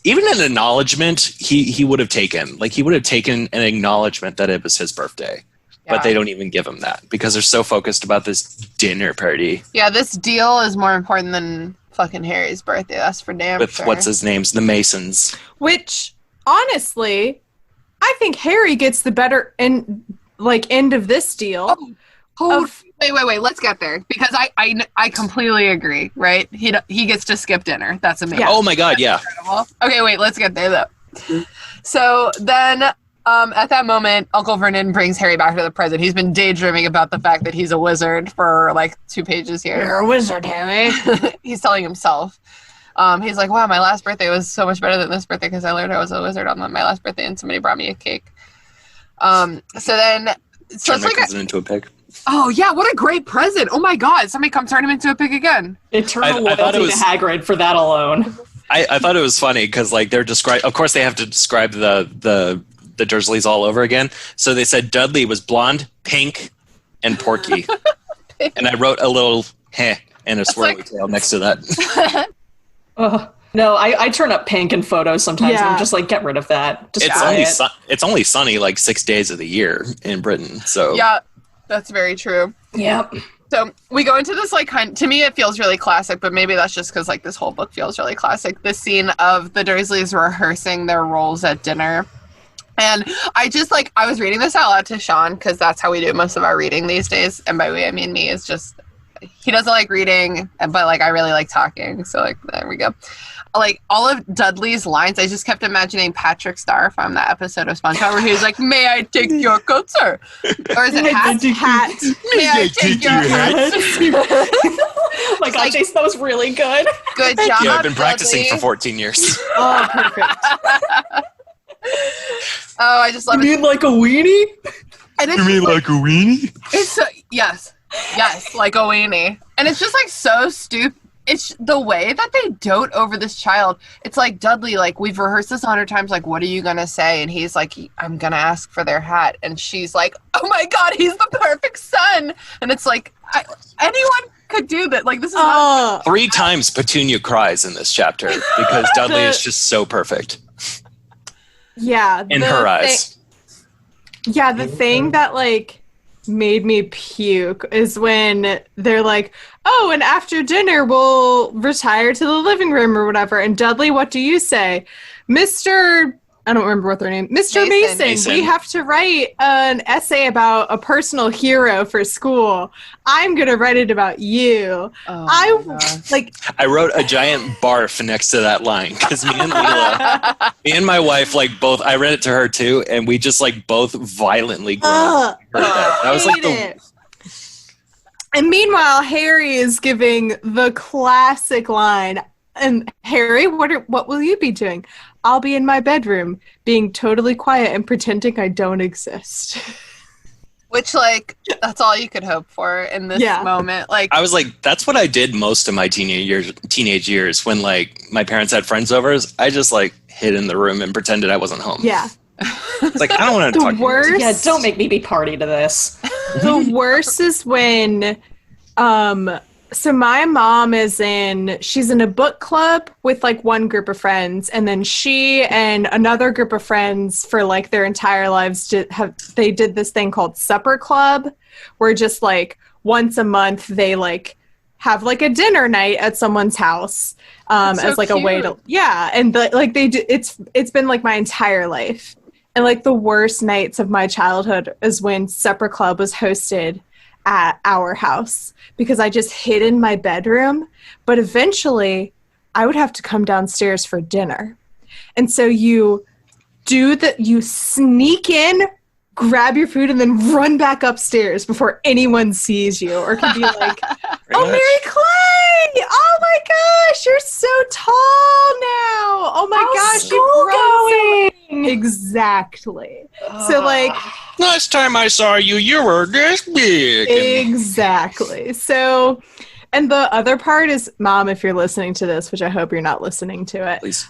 even an acknowledgement he would have taken. Like he would have taken an acknowledgement that it was his birthday. Yeah. But they don't even give him that because they're so focused about this dinner party. Yeah, this deal is more important than fucking Harry's birthday. That's for damn With sure. what's his name's the Masons. Which honestly, I think Harry gets the better end of this deal. Wait. Let's get there because I completely agree. Right? He gets to skip dinner. That's amazing. Yeah. Oh my god, yeah. Incredible. Okay, wait. Let's get there though. So then, at that moment, Uncle Vernon brings Harry back to the present. He's been daydreaming about the fact that he's a wizard for like 2 pages here. You're a wizard, Harry. He's telling himself. He's like, wow, my last birthday was so much better than this birthday because I learned I was a wizard on my last birthday and somebody brought me a cake. So it's like into a pig. Oh yeah, what a great present! Oh my god, somebody come turn him into a pig again. Eternal loyalty to Hagrid for that alone. I thought it was funny because like they're of course they have to describe the Dursleys all over again. So they said Dudley was blonde, pink, and porky. And I wrote a little heh and a swirly tail next to that. No, I turn up pink in photos sometimes, and I'm just like, get rid of that. Just it's only sunny like 6 days of the year in Britain. So yeah, that's very true. Yep. So we go into this like to me it feels really classic, but maybe that's just because like this whole book feels really classic. This scene of the Dursleys rehearsing their roles at dinner. And I just like, I was reading this out loud to Sean because that's how we do most of our reading these days. And by we, I mean me. It's just, he doesn't like reading, but like I really like talking. So like, there we go. Like all of Dudley's lines, I just kept imagining Patrick Star from that episode of SpongeBob where he was like, may I take your coat, sir? Or is it hat? May I take your hat? Oh my god, Jason, that was really good. Good job, yeah, I've been practicing Dudley. for 14 years. Oh, perfect. Oh, I just love You it. mean like a weenie? And it's You mean like a weenie? It's so, yes, like a weenie. And it's just like so stupid. It's the way that they dote over this child. It's like, Dudley, like we've rehearsed this 100 times, like what are you gonna say? And he's like, I'm gonna ask for their hat. And she's like, oh my god, he's the perfect son. And it's like, anyone could do that. Like this is not 3 times Petunia cries in this chapter because Dudley is just so perfect. Yeah. In her eyes. Yeah, the thing that like made me puke is when they're like, oh, and after dinner we'll retire to the living room or whatever. And Dudley, what do you say? Mr. I don't remember what their name. Mr. Mason, we have to write an essay about a personal hero for school. I'm going to write it about you. Oh, I wrote a giant barf next to that line because me and my wife, like both, I read it to her too, and we just like both violently groaned. That was like And meanwhile, Harry is giving the classic line. And Harry, what will you be doing? I'll be in my bedroom, being totally quiet and pretending I don't exist. Which, like, that's all you could hope for in this moment. Like, I was like, that's what I did most of my teenage years when, like, my parents had friends over. I just, like, hid in the room and pretended I wasn't home. Yeah. It's like, I don't want to talk to you. Yeah, don't make me be party to this. The worst is when... So my mom she's in a book club with like one group of friends, and then she and another group of friends for like their entire lives they did this thing called supper club, where just like once a month they like have like a dinner night at someone's house as like a way to and like they do, it's been like my entire life, and like the worst nights of my childhood is when supper club was hosted at our house, because I just hid in my bedroom, but eventually I would have to come downstairs for dinner. And so you sneak in, grab your food, and then run back upstairs before anyone sees you, or can be like, oh, Mary Clay! Oh my gosh, you're so tall Exactly. So, like... Last time I saw you, you were this big. Exactly. So... And the other part is, Mom, if you're listening to this, which I hope you're not listening to it, Please.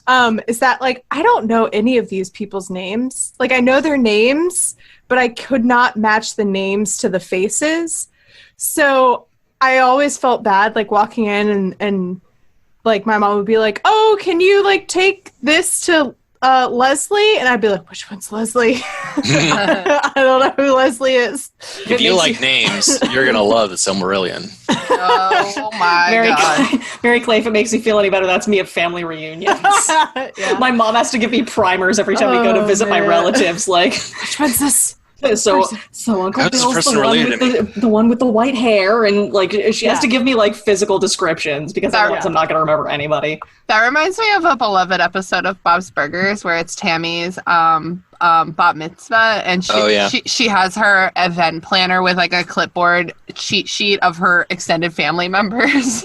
is that, like, I don't know any of these people's names. Like, I know their names, but I could not match the names to the faces. So I always felt bad, like, walking in and like, my mom would be like, oh, can you, like, take this to Leslie? And I'd be like, which one's Leslie? I don't know who Leslie is. If you like names, you're going to love the Silmarillion. Oh my God. Mary Clay, if it makes you feel any better, that's me at family reunions. Yeah. My mom has to give me primers every time we go to visit my relatives. Like, Which one's this? So Uncle How's this Bill's person the one, related with the one with the white hair, and like she has to give me like physical descriptions because otherwise I'm not going to remember anybody. That reminds me of a beloved episode of Bob's Burgers where it's Tammy's bat mitzvah, and she has her event planner with like a clipboard cheat sheet of her extended family members.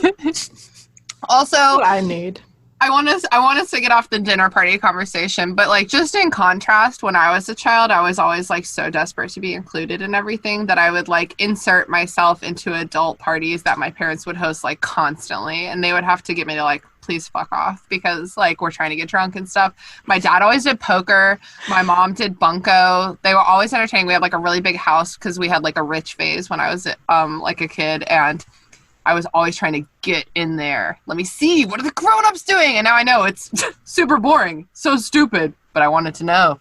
Also, What I need. I want us to get off the dinner party conversation, but like just in contrast, when I was a child, I was always like so desperate to be included in everything that I would like insert myself into adult parties that my parents would host like constantly, and they would have to get me to like, please fuck off because like we're trying to get drunk and stuff. My dad always did poker. My mom did bunco. They were always entertaining. We had like a really big house because we had like a rich phase when I was like a kid, and I was always trying to get in there. Let me see, what are the grown-ups doing? And now I know it's super boring, so stupid, but I wanted to know.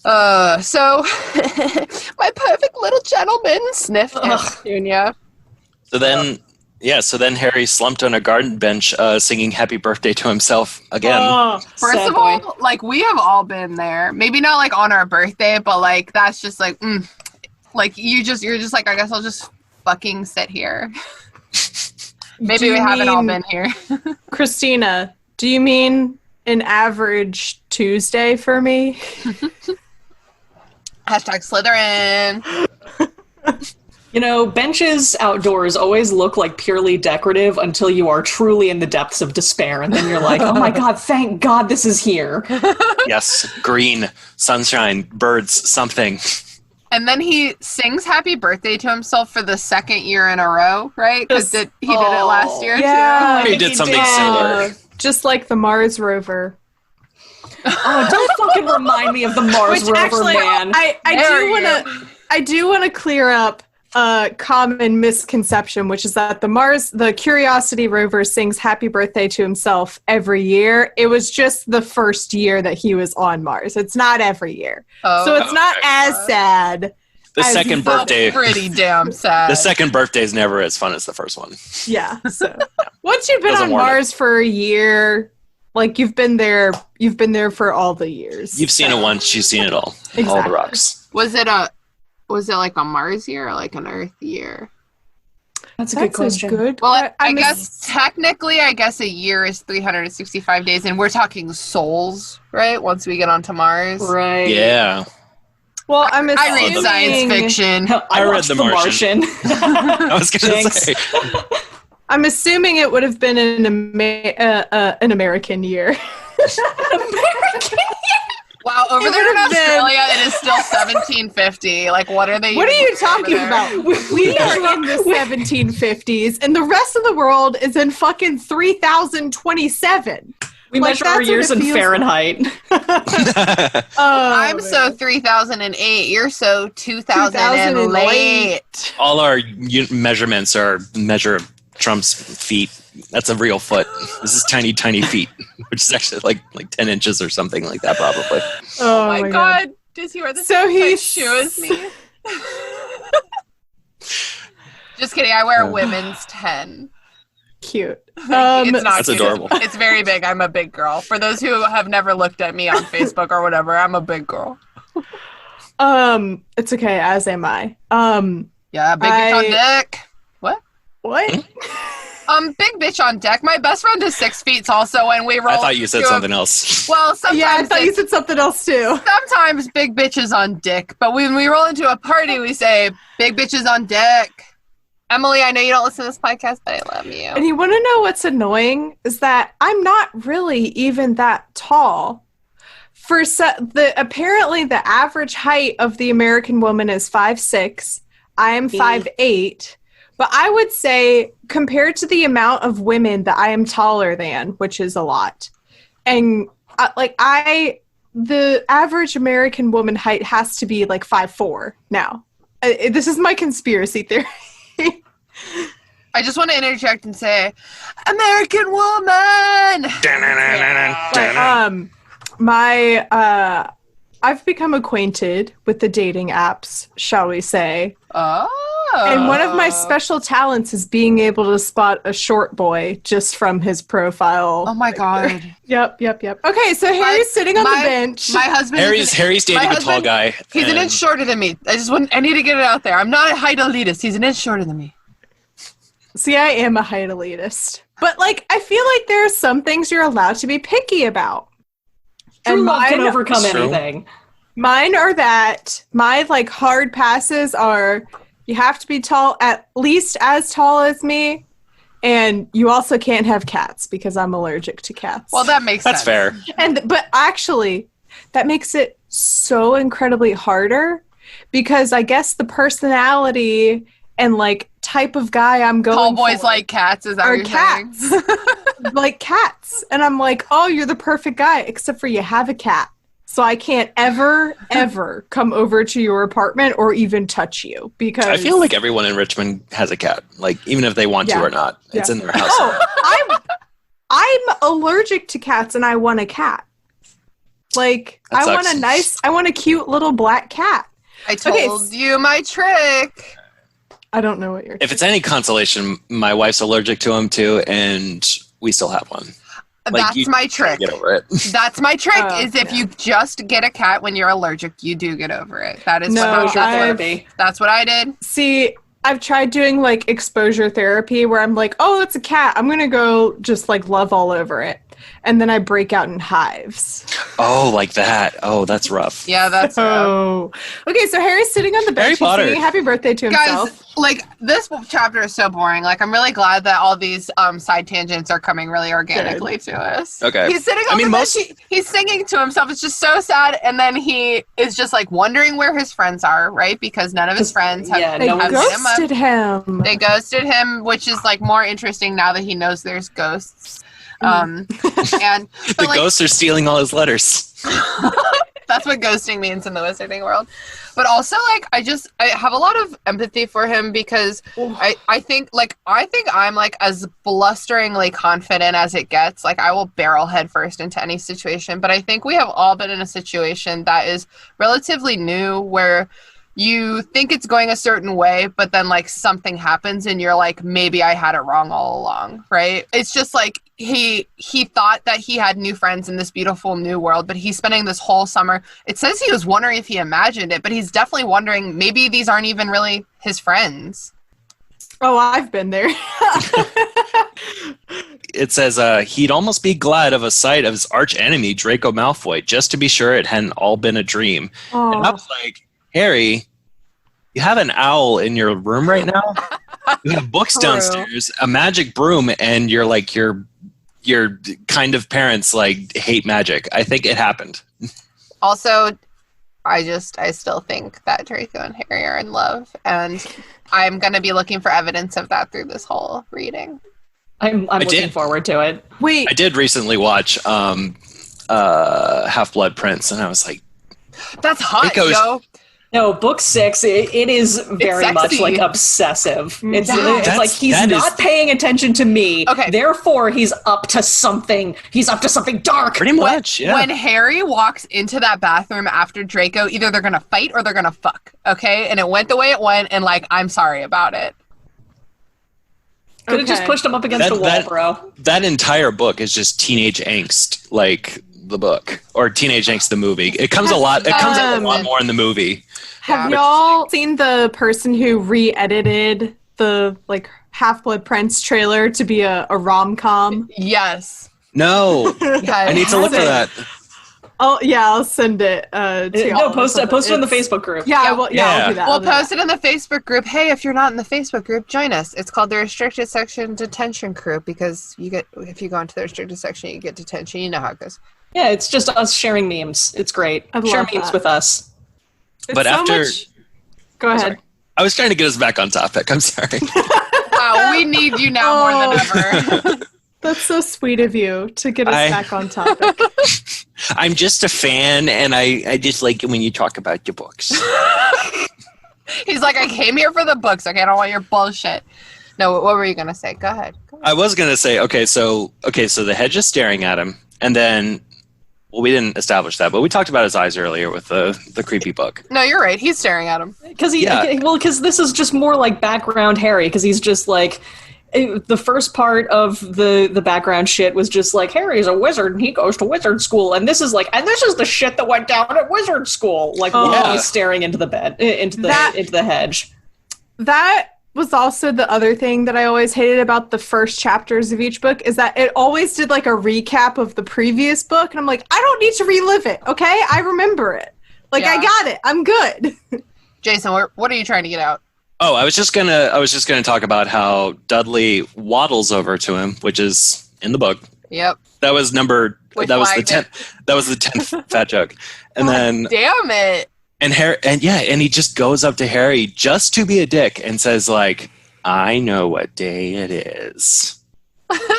So my perfect little gentleman sniffed Petunia. So then Harry slumped on a garden bench singing happy birthday to himself again. First of all, like we have all been there. Maybe not like on our birthday, but like that's just like, like you're just like, I guess I'll just fucking sit here. Maybe we haven't all been here. Christina, do you mean an average Tuesday for me? Hashtag Slytherin. You know, benches outdoors always look like purely decorative until you are truly in the depths of despair, and then you're like, oh my God, thank God this is here. Yes, green, sunshine, birds, something. And then he sings happy birthday to himself for the second year in a row, right? Because he did it last year, too. He did something similar. Just like the Mars rover. Oh, don't fucking remind me of the Mars rover, actually, man. I do want to clear up a common misconception, which is that the Curiosity rover sings happy birthday to himself every year. It was just the first year that he was on Mars. It's not every year. So it's not as sad. The second birthday. Pretty damn sad. The second birthday is never as fun as the first one. Yeah. So once you've been on Mars for a year, like you've been there for all the years. You've seen it once, you've seen it all. Exactly. All the rocks. Was it like a Mars year or like an Earth year? That's a good question. Well, I guess technically, a year is 365 days, and we're talking souls, right? Once we get onto Mars. Right. Yeah. Well, I read science fiction. I read The Martian. I was going to say. I'm assuming it would have been an American year. American year? Wow, over there in Australia, it is still 1750. Like, what are they? What are you talking about? We are in the 1750s, and the rest of the world is in fucking 3027. We measure our years in Fahrenheit. I'm so 3008. You're so 2008. All our measurements are measure of Trump's feet. That's a real foot. This is tiny, tiny feet, which is actually like 10 inches or something like that, probably. Oh my God. Does he wear the same shoe as me? Just kidding. I wear a women's 10. Cute. It's not That's cute. adorable. It's very big. I'm a big girl. For those who have never looked at me on Facebook or whatever, I'm a big girl. It's okay, as am I. Yeah, big bitch on deck. What? Big bitch on deck. My best friend is 6 feet also, and we roll. I thought you said something else. Well, sometimes I thought you said something else too. Sometimes big bitches on dick, but when we roll into a party, we say big bitches on deck. Emily, I know you don't listen to this podcast, but I love you. And you want to know what's annoying is that I'm not really even that tall. apparently the average height of the American woman is 5'6". I am 5'8". But I would say, compared to the amount of women that I am taller than, which is a lot, and the average American woman height has to be like 5'4" now. This is my conspiracy theory. I just want to interject and say, American woman! I've become acquainted with the dating apps, shall we say. Oh. And one of my special talents is being able to spot a short boy just from his profile. Oh my god. Yep. Okay, so Harry's sitting on the bench. My husband Harry's dating a tall guy. He's an inch shorter than me. I need to get it out there. I'm not a height elitist. He's an inch shorter than me. See, I am a height elitist. But, I feel like there are some things you're allowed to be picky about. True love can overcome anything. Mine are that my, hard passes are, you have to be tall, at least as tall as me, and you also can't have cats because I'm allergic to cats. Well, that makes sense. That's fair. But actually, that makes it so incredibly harder because I guess the personality and type of guy I'm going Tall boys for like cats, is that what you're cats. saying? Like cats. And I'm like, oh, you're the perfect guy, except for you have a cat. So I can't ever come over to your apartment or even touch you because I feel like everyone in Richmond has a cat. Even if they want to or not. It's in their house. Oh, I'm allergic to cats and I want a cat. I want a cute little black cat. I told you my trick. I don't know what you're If it's any consolation, my wife's allergic to him too, and we still have one. That's my trick. Get over it. That's my trick. If you just get a cat when you're allergic, you do get over it. That is therapy. That's what I did. See, I've tried doing exposure therapy where I'm like, oh, it's a cat. I'm gonna go just love all over it, and then I break out in hives. Oh, like that. Oh, that's rough. Yeah, that's rough. Okay, so Harry's sitting on the bench. He's singing happy birthday to himself. Guys, this chapter is so boring. I'm really glad that all these side tangents are coming really organically to us. Okay. He's sitting on the bench. He's singing to himself. It's just so sad. And then he is just wondering where his friends are, right? Because none of his friends have ghosted him. They ghosted him, which is more interesting now that he knows there's ghosts. And the ghosts are stealing all his letters. That's what ghosting means in the wizarding world. But also, I have a lot of empathy for him because I think I'm as blusteringly confident as it gets. I will barrel headfirst into any situation. But I think we have all been in a situation that is relatively new where you think it's going a certain way, but then something happens and you're maybe I had it wrong all along, right? It's just he thought that he had new friends in this beautiful new world, but he's spending this whole summer. It says he was wondering if he imagined it, but he's definitely wondering maybe these aren't even really his friends. Oh, I've been there. It says he'd almost be glad of a sight of his arch enemy, Draco Malfoy, just to be sure it hadn't all been a dream. Aww. And I was like, Harry, you have an owl in your room right now? You have books downstairs, a magic broom, and you're your kind of parents hate magic. I think it happened. Also, I still think that Draco and Harry are in love, and I'm going to be looking for evidence of that through this whole reading. I'm looking forward to it. Wait. I did recently watch Half-Blood Prince, and I was like, that's hot, yo. No, book 6, it is very much obsessive. It's he's not paying attention to me. Okay. Therefore, he's up to something. He's up to something dark. Pretty much, yeah. When Harry walks into that bathroom after Draco, either they're going to fight or they're going to fuck. Okay? And it went the way it went, and I'm sorry about it. Could have just pushed him up against the wall, bro. That entire book is just teenage angst, the book, or Teenage Angst the movie. It comes a lot. It comes up a lot more in the movie. Have y'all seen the person who re-edited the Half-Blood Prince trailer to be a rom-com? Yes. No. I need to look for that. Oh yeah, I'll send it to y'all. No, post it in the Facebook group. Yeah, I'll do that. We'll post it in the Facebook group. Hey, if you're not in the Facebook group, join us. It's called the Restricted Section Detention Crew because if you go into the restricted section, you get detention. You know how it goes. Yeah, it's just us sharing memes. It's great. Share memes with us. But after... Go ahead. Sorry. I was trying to get us back on topic. I'm sorry. Wow, we need you now more than ever. That's so sweet of you to get us back on topic. I'm just a fan, and I just like it when you talk about your books. He's like, I came here for the books. Okay, I don't want your bullshit. No, what were you going to say? Go ahead. I was going to say, so the hedge is staring at him, and then, well, we didn't establish that, but we talked about his eyes earlier with the creepy book. No, you're right. He's staring at him. Because this is just more like background Harry, because he's just like, the first part of the background shit was just like, Harry's a wizard and he goes to wizard school, and this is the shit that went down at wizard school, like while he's staring into the bed, into the hedge. That was also the other thing that I always hated about the first chapters of each book, is that it always did like a recap of the previous book, and I'm like, I don't need to relive it, okay? I remember it. Like, I got it. I'm good. Jason, what are you trying to get out? Oh, I was just gonna talk about how Dudley waddles over to him, which is in the book. Yep. That was the 10th. That was the 10th fat joke. And then damn it. And Harry, and he just goes up to Harry just to be a dick and says like, I know what day it is.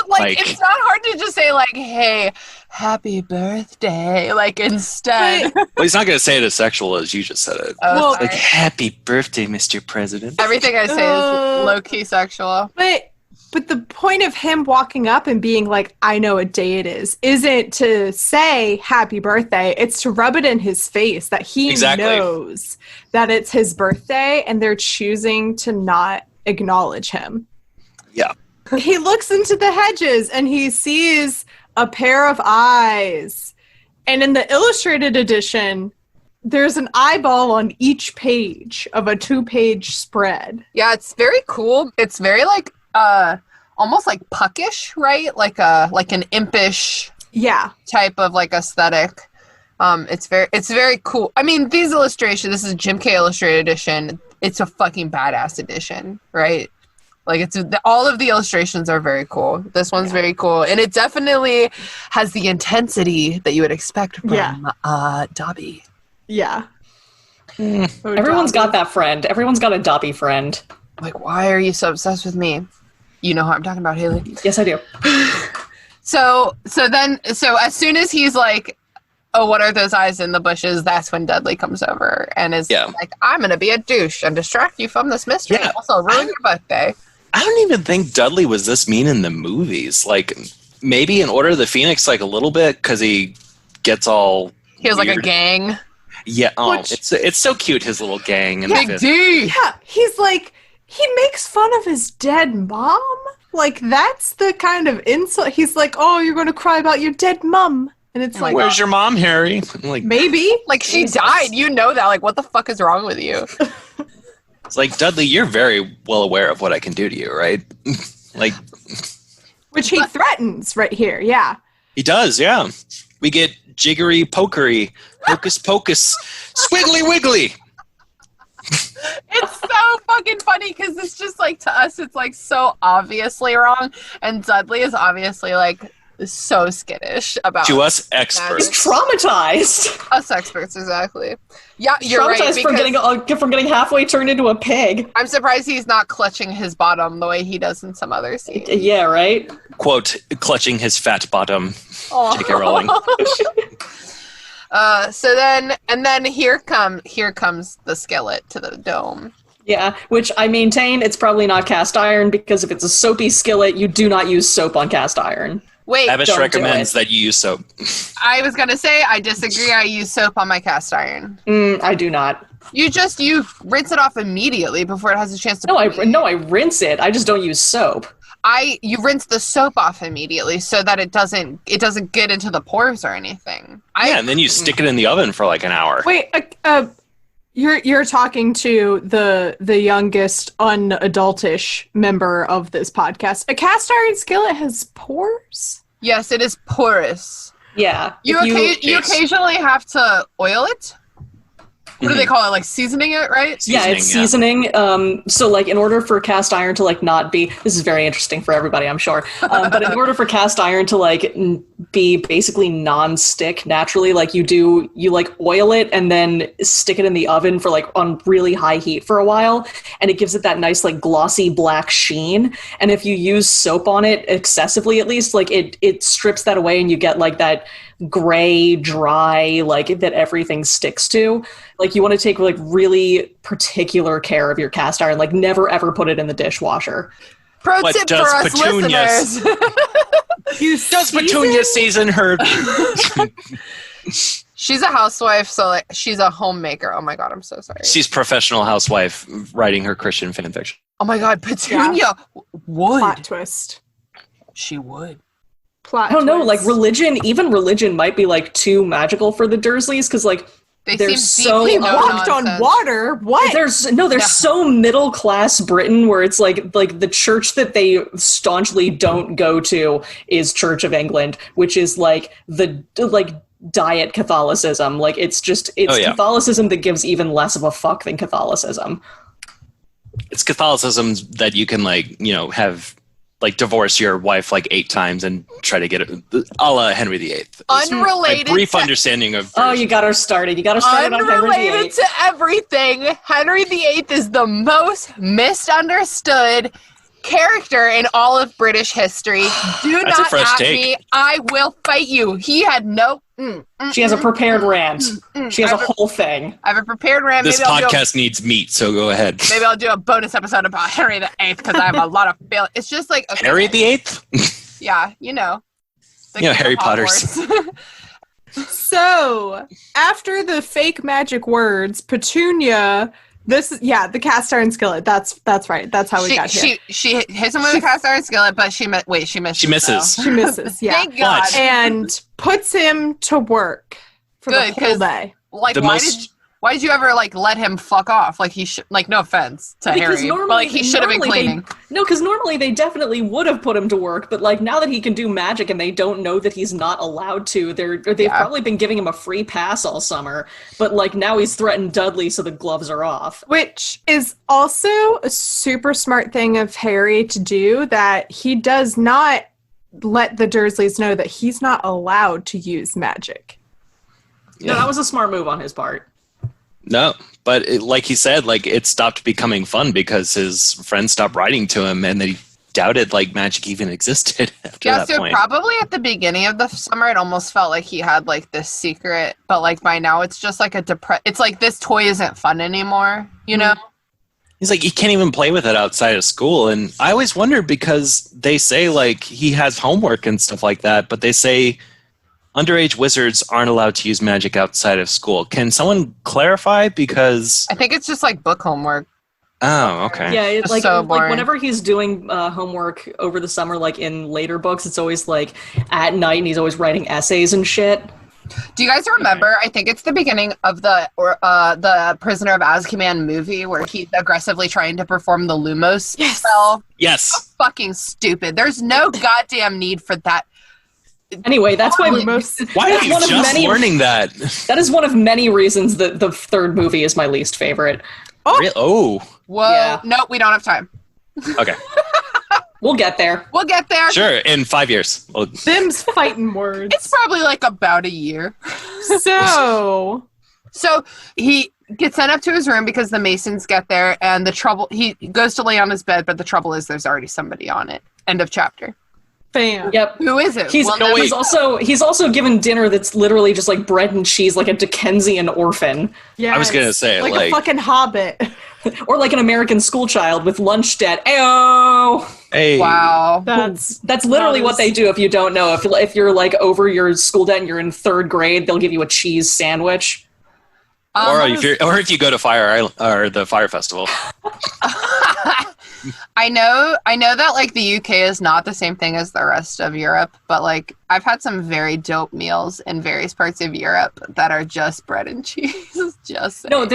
like it's not hard to just say like, hey, happy birthday, like instead. Well, he's not going to say it as sexual as you just said it. Oh, like, happy birthday, Mr. President. Everything I say is low-key sexual. But the point of him walking up and being like, I know what day it is, isn't to say happy birthday. It's to rub it in his face that he knows that it's his birthday, and they're choosing to not acknowledge him. Yeah. He looks into the hedges and he sees a pair of eyes. And in the illustrated edition, there's an eyeball on each page of a 2-page spread. Yeah, it's very cool. It's very like almost like puckish, right? Like an impish type of like aesthetic. It's very cool. I mean, these illustrations, this is Jim K Illustrated edition. It's a fucking badass edition, right? Like all of the illustrations are very cool. This one's very cool, and it definitely has the intensity that you would expect from Dobby. Yeah. Everyone's got that friend. Everyone's got a Dobby friend. Like, why are you so obsessed with me? You know who I'm talking about, Haley. Yes, I do. So as soon as he's like, oh, what are those eyes in the bushes? That's when Dudley comes over and is like, I'm going to be a douche and distract you from this mystery. And also ruin your birthday. I don't even think Dudley was this mean in the movies. Like, maybe in Order of the Phoenix, like a little bit, because he gets all he has weird. Like a gang. Yeah, it's so cute, his little gang. And Big D! Yeah, he's like, he makes fun of his dead mom? Like, that's the kind of insult. He's like, oh, you're going to cry about your dead mom. And it's like, where's your mom, Harry? Like, maybe. Like, she died. You know that. Like, what the fuck is wrong with you? It's like, Dudley, you're very well aware of what I can do to you, right? Like, which he threatens right here, yeah. He does, yeah. We get jiggery pokery, hocus pocus, squiggly wiggly. It's so fucking funny because it's just like, to us, it's like so obviously wrong. And Dudley is obviously like so skittish about to us experts. He's traumatized. Us experts, exactly. Yeah, you're right. Traumatized from getting halfway turned into a pig. I'm surprised he's not clutching his bottom the way he does in some other scenes. Yeah, right? Quote, clutching his fat bottom. J.K. Rowling. So then here comes the skillet to the dome. Yeah, which I maintain it's probably not cast iron, because if it's a soapy skillet, you do not use soap on cast iron. Wait, Abish recommends that you use soap. I was going to say, I disagree. I use soap on my cast iron. I do not. You rinse it off immediately before it has a chance to I rinse it. I just don't use soap. You rinse the soap off immediately so that it doesn't get into the pores or anything. And then you stick it in the oven for like an hour. Wait, you're talking to the youngest unadultish member of this podcast. A cast iron skillet has pores? Yes, it is porous. Yeah. You occasionally have to oil it. What do they call it? Like seasoning it, right? Yeah, it's seasoning. So, like, in order for cast iron to, like, not be... This is very interesting for everybody, I'm sure. But in order for cast iron to, like, be basically non-stick naturally, like, you, like, oil it and then stick it in the oven for, like, on really high heat for a while. And it gives it that nice, like, glossy black sheen. And if you use soap on it, excessively at least, like, it strips that away and you get, like, that gray, dry, like, that everything sticks to. Like, you want to take, like, really particular care of your cast iron. Like, never ever put it in the dishwasher. Pro tip for us listeners. Does Petunia season her? She's a housewife, so, like, she's a homemaker. Oh my god, I'm so sorry. She's professional housewife writing her Christian fanfiction. Oh my god, Petunia would. Plot twist. She would. I don't know, like, even religion might be, like, too magical for the Dursleys, because, like, they're so walked on water. What? There's so middle class Britain where it's like the church that they staunchly don't go to is Church of England, which is like the diet Catholicism. Like, it's Catholicism that gives even less of a fuck than Catholicism. It's Catholicism that you can, like, you know, have, like, divorce your wife like 8 times and try to get it, a la Henry VIII. Unrelated. My brief understanding of. Oh, you got her started. You got her started on Henry VIII. Unrelated to everything, Henry VIII is the most misunderstood character in all of British history. Do not at me. I will fight you. He had no. She has a prepared rant. She has a whole thing. I have a prepared rant. This podcast needs meat, so go ahead. Maybe I'll do a bonus episode about Henry VIII because I have a lot of feeling. It's just like Henry VIII. Yeah, you know. Harry Potter's. So after the fake magic words, Petunia. The cast iron skillet. That's right. That's how we got here. She hits him with a cast iron skillet, but she misses. She misses. She misses. Yeah. Thank God. And puts him to work for the whole day. Like, why did you ever, like, let him fuck off? Like, he should, like, no offense to Harry, but, like, he should have been cleaning. Because normally they definitely would have put him to work, but, like, now that he can do magic and they don't know that he's not allowed to, they've probably been giving him a free pass all summer, but, like, now he's threatened Dudley, so the gloves are off. Which is also a super smart thing of Harry to do, that he does not let the Dursleys know that he's not allowed to use magic. Yeah, that was a smart move on his part. No, but like he said, like, it stopped becoming fun because his friends stopped writing to him, and he doubted, like, magic even existed after that point. Probably at the beginning of the summer, it almost felt like he had, like, this secret, but, like, by now it's just like it's like this toy isn't fun anymore, you know? He's like, you can't even play with it outside of school, and I always wonder, because they say, like, he has homework and stuff like that, but they say underage wizards aren't allowed to use magic outside of school. Can someone clarify? Because I think it's just, like, book homework. Oh, okay. Yeah, like whenever he's doing homework over the summer, like, in later books, it's always, like, at night, and he's always writing essays and shit. Do you guys remember, I think it's the beginning of the Prisoner of Azkaban movie where he's aggressively trying to perform the Lumos spell? Yes. So fucking stupid. There's no goddamn need for that. Anyway, that's why why are you just learning that? That is one of many reasons that the third movie is my least favorite. Oh. Really? Oh. Whoa. Yeah. No, we don't have time. Okay. We'll get there. We'll get there. Sure, in 5 years. Them's fighting words. It's probably like about a year. So he gets sent up to his room because the Masons get there, and he goes to lay on his bed, but the trouble is there's already somebody on it. End of chapter. Bam. Yep. Who is it? He's also given dinner that's literally just like bread and cheese, like a Dickensian orphan. Yeah. I was gonna say like a fucking hobbit. Or like an American school child with lunch debt. Ayo! Hey. Wow. That's literally what they do if you don't know. If you're like over your school debt and you're in 3rd grade, they'll give you a cheese sandwich. Or if you go to the Fire Festival. I know that, like, the UK is not the same thing as the rest of Europe, but, like, I've had some very dope meals in various parts of Europe that are just bread and cheese. Just saying. No,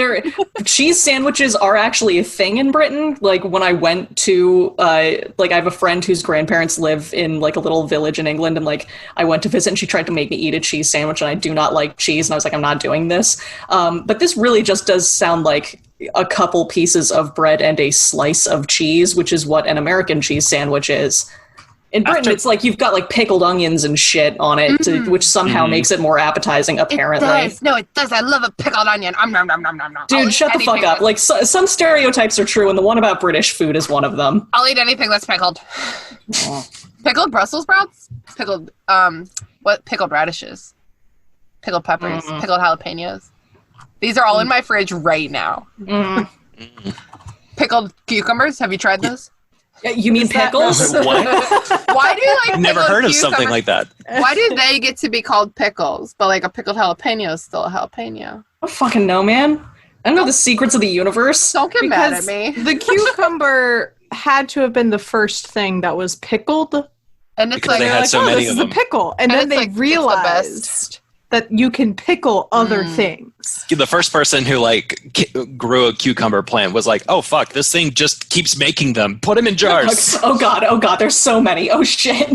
cheese sandwiches are actually a thing in Britain. Like when I went to, I have a friend whose grandparents live in like a little village in England, and like I went to visit, and she tried to make me eat a cheese sandwich, and I do not like cheese, and I was like, I'm not doing this. But this really just does sound like a couple pieces of bread and a slice of cheese, which is what an American cheese sandwich is. In Britain, it's like you've got like pickled onions and shit on it, which somehow makes it more appetizing, apparently. It does. No, it does. I love a pickled onion. Nom, nom, nom, nom. Dude, shut the fuck up. Like, some stereotypes are true, and the one about British food is one of them. I'll eat anything that's pickled. Pickled Brussels sprouts? Pickled, pickled radishes. Pickled peppers. Pickled jalapenos. These are all in my fridge right now. Pickled cucumbers? Have you tried those? You mean pickles? What? Why do you like Never heard of something like that. Why do they get to be called pickles, but like a pickled jalapeno is still a jalapeno? I don't fucking know, man. I don't know the secrets of the universe. Don't get mad at me. The cucumber had to have been the first thing that was pickled. And it's Because like, they had so many this of is them. a pickle. And then it's they like, it's the realized that you can pickle other things. The first person who like grew a cucumber plant was like, "Oh fuck, this thing just keeps making them. Put them in jars." Oh god, there's so many. Oh shit.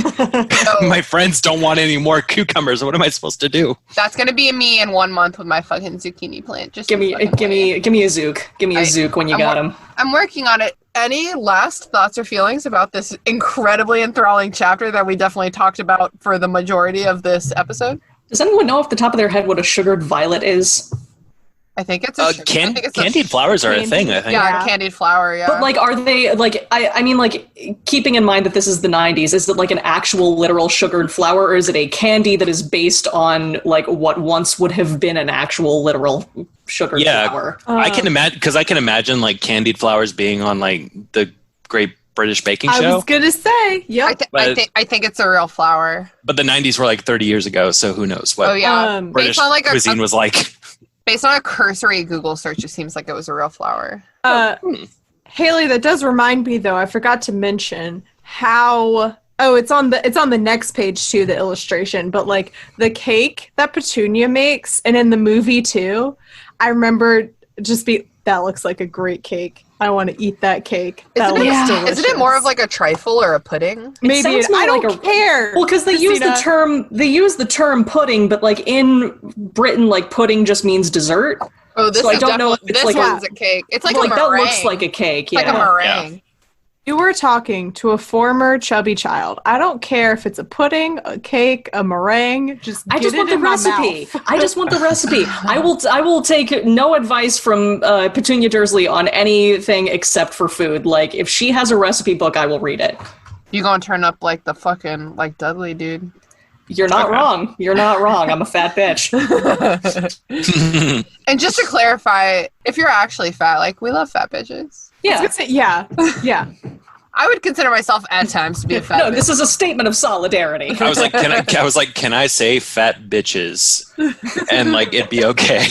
My friends don't want any more cucumbers. What am I supposed to do? that's gonna be me in 1 month with my fucking zucchini plant. Just give me a zook. Give me a zook when you got him. I'm working on it. Any last thoughts or feelings about this incredibly enthralling chapter that we definitely talked about for the majority of this episode? Does anyone know off the top of their head what a sugared violet is? I think it's a candied flowers are a thing, I think. Yeah, candied flower, yeah. But like, are they like? I mean, like, keeping in mind that this is the '90s, is it like an actual literal sugared flower, or is it a candy that is based on like what once would have been an actual literal sugared flower? I can imagine, because I can imagine like candied flowers being on like the Great British Baking Show. I was gonna say, yep. I think it's a real flower. But the 90s were like 30 years ago, so who knows what British based on like cuisine was like. Based on a cursory Google search, it seems like it was a real flower. Haley, that does remind me though, I forgot to mention how it's on the next page too, the illustration, but like the cake that Petunia makes, and in the movie too, I remember that looks like a great cake. I want to eat that cake. That looks delicious. Isn't it more of like a trifle or a pudding? Maybe I don't care. Well, because they use the term pudding, but like in Britain, like pudding just means dessert. Oh, this so I don't know if it's this like one's a cake. It's like a meringue. That looks like a cake. Yeah. Like a meringue. You were talking to a former chubby child. I don't care if it's a pudding, a cake, a meringue. I just want the recipe. I just want the recipe. I will take no advice from Petunia Dursley on anything except for food. Like, if she has a recipe book, I will read it. You gonna turn up like the fucking like Dudley dude? You're not wrong. You're not wrong. I'm a fat bitch. And just to clarify, if you're actually fat, like, we love fat bitches. Yeah. Yeah. I would consider myself at times to be a fat bitch. This is a statement of solidarity. I was like, can I say fat bitches? And like, it'd be okay.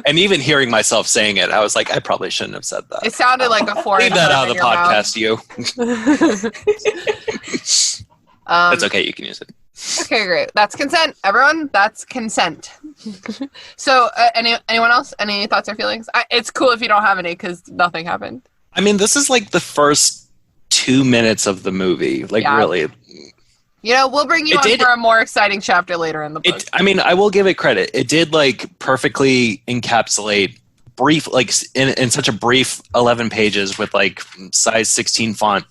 And even hearing myself saying it, I was like, I probably shouldn't have said that. It sounded like a foreign. Leave that out of the podcast, you. It's okay, you can use it. Okay, great. That's consent. Everyone, that's consent. So, anyone else? Any thoughts or feelings? It's cool if you don't have any, because nothing happened. I mean, this is like the first 2 minutes of the movie. Like, really. You know, we'll bring you on for a more exciting chapter later in the book. I mean, I will give it credit. It did, like, perfectly encapsulate brief, like, in such a brief 11 pages with, like, size 16 font,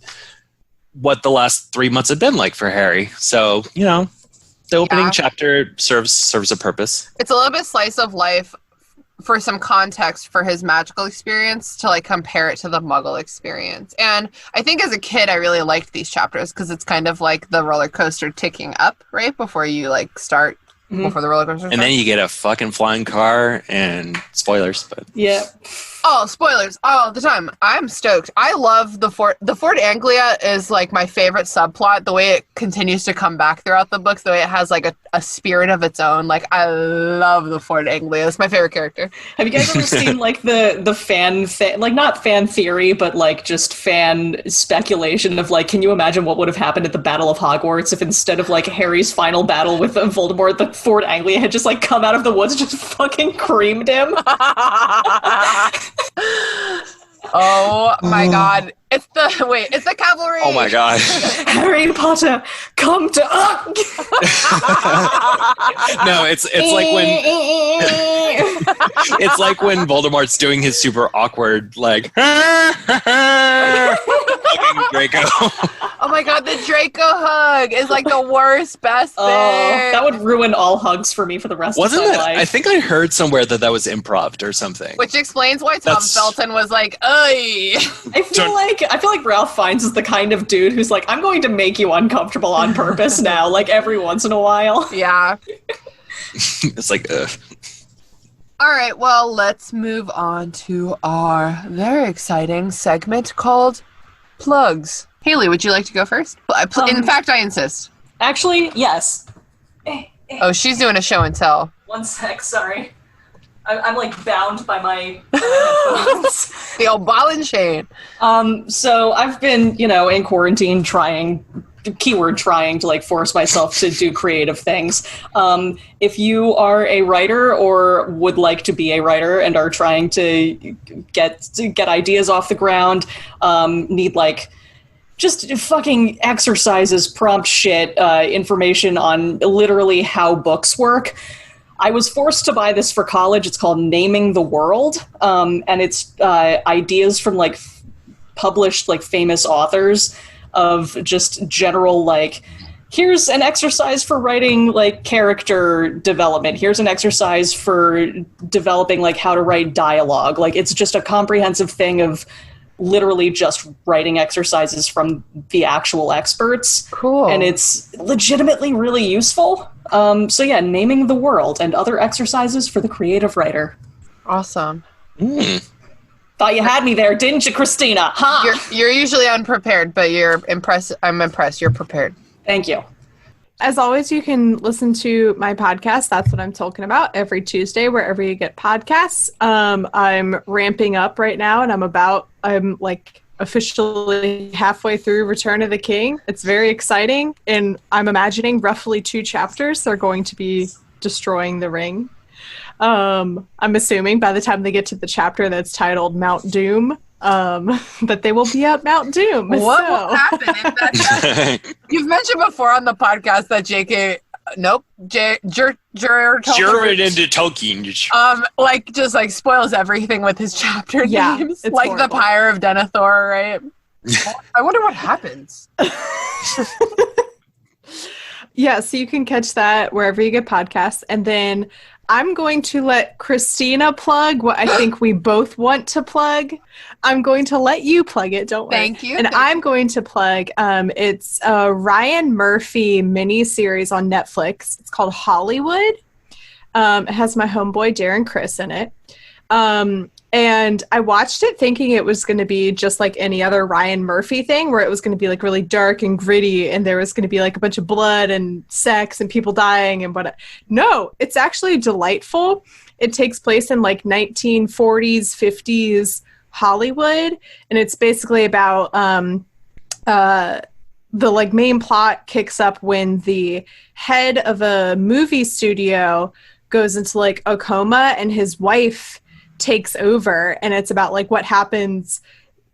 what the last 3 months have been like for Harry. So, you know, the opening chapter serves a purpose. It's a little bit slice of life for some context for his magical experience to like compare it to the Muggle experience. And I think as a kid, I really liked these chapters because it's kind of like the roller coaster ticking up right before you like start before the roller coaster. And then you get a fucking flying car and spoilers, but Yeah. Oh, spoilers all the time. I'm stoked. I love the Fort. The Fort Anglia is like my favorite subplot. The way it continues to come back throughout the books, the way it has like a spirit of its own. Like I love the Fort Anglia. It's my favorite character. Have you guys ever seen like the like not fan theory, but like just fan speculation of like, can you imagine what would have happened at the Battle of Hogwarts if instead of like Harry's final battle with Voldemort, the Fort Anglia had just like come out of the woods and just fucking creamed him? Oh my god. It's the cavalry. oh my god. Harry Potter, come to No, it's like when it's like when Voldemort's doing his super awkward like hugging Draco. Oh my god, the Draco hug is like the worst, best thing. Oh, that would ruin all hugs for me for the rest Wasn't of my it? life. I think I heard somewhere that was improv or something. Which explains why Tom That's- Felton was like, "Oi." I feel like Ralph Fiennes is the kind of dude who's like, I'm going to make you uncomfortable on purpose now, like every once in a while. Yeah. It's like, ugh. All right, well, let's move on to our very exciting segment called Plugs. Haley, would you like to go first? In fact, I insist. Actually, yes. Oh, she's doing a show and tell. One sec, sorry. I'm like bound by my headphones. The old ball and chain. So I've been, in quarantine trying to like force myself to do creative things. If you are a writer or would like to be a writer and are trying to get ideas off the ground, need like just fucking exercises, prompt shit, information on literally how books work. I was forced to buy this for college. It's called Naming the World, and it's ideas from like published like famous authors of just general like, here's an exercise for writing like character development. Here's an exercise for developing like how to write dialogue. Like it's just a comprehensive thing of literally just writing exercises from the actual experts. Cool. And it's legitimately really useful. So yeah, Naming the World and other exercises for the creative writer. Awesome. Thought you had me there, didn't you, Christina? Ha! You're usually unprepared, but you're impressed. I'm impressed. You're prepared. Thank you. As always, you can listen to my podcast, That's What I'm Talking About, every Tuesday, wherever you get podcasts. I'm ramping up right now, and I'm like officially halfway through Return of the King. It's very exciting, and I'm imagining roughly 2 chapters they're going to be destroying the ring. I'm assuming by the time they get to the chapter that's titled Mount Doom, that they will be at Mount Doom. What will happen if that You've mentioned before on the podcast that German into Tolkien. Like just like spoils everything with his chapter names. It's like horrible. the Pyre of Denethor, right? I wonder what happens. Yeah, so you can catch that wherever you get podcasts. And then I'm going to let Christina plug what I think we both want to plug. I'm going to let you plug it, don't worry. Thank you. And I'm going to plug, it's a Ryan Murphy miniseries on Netflix. It's called Hollywood. It has my homeboy Darren Criss in it. And I watched it thinking it was going to be just like any other Ryan Murphy thing, where it was going to be like really dark and gritty, and there was going to be like a bunch of blood and sex and people dying and what. No, it's actually delightful. It takes place in like 1940s, 50s Hollywood, and it's basically about the like main plot kicks up when the head of a movie studio goes into like a coma, and his wife takes over, and it's about like what happens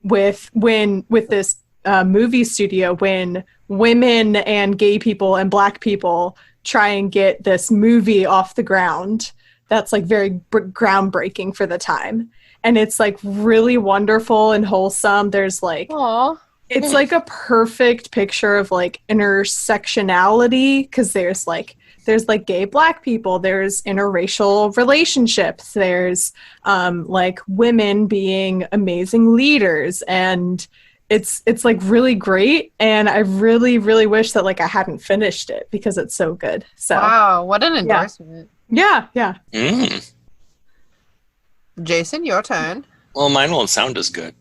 with this movie studio when women and gay people and black people try and get this movie off the ground that's like very groundbreaking for the time. And it's like really wonderful and wholesome. There's like Aww. It's like a perfect picture of like intersectionality, because there's like gay black people, there's interracial relationships, there's like women being amazing leaders, and it's like really great, and I really, really wish that like I hadn't finished it because it's so good. So wow, what an endorsement. Yeah. Jason, your turn. Well, mine won't sound as good.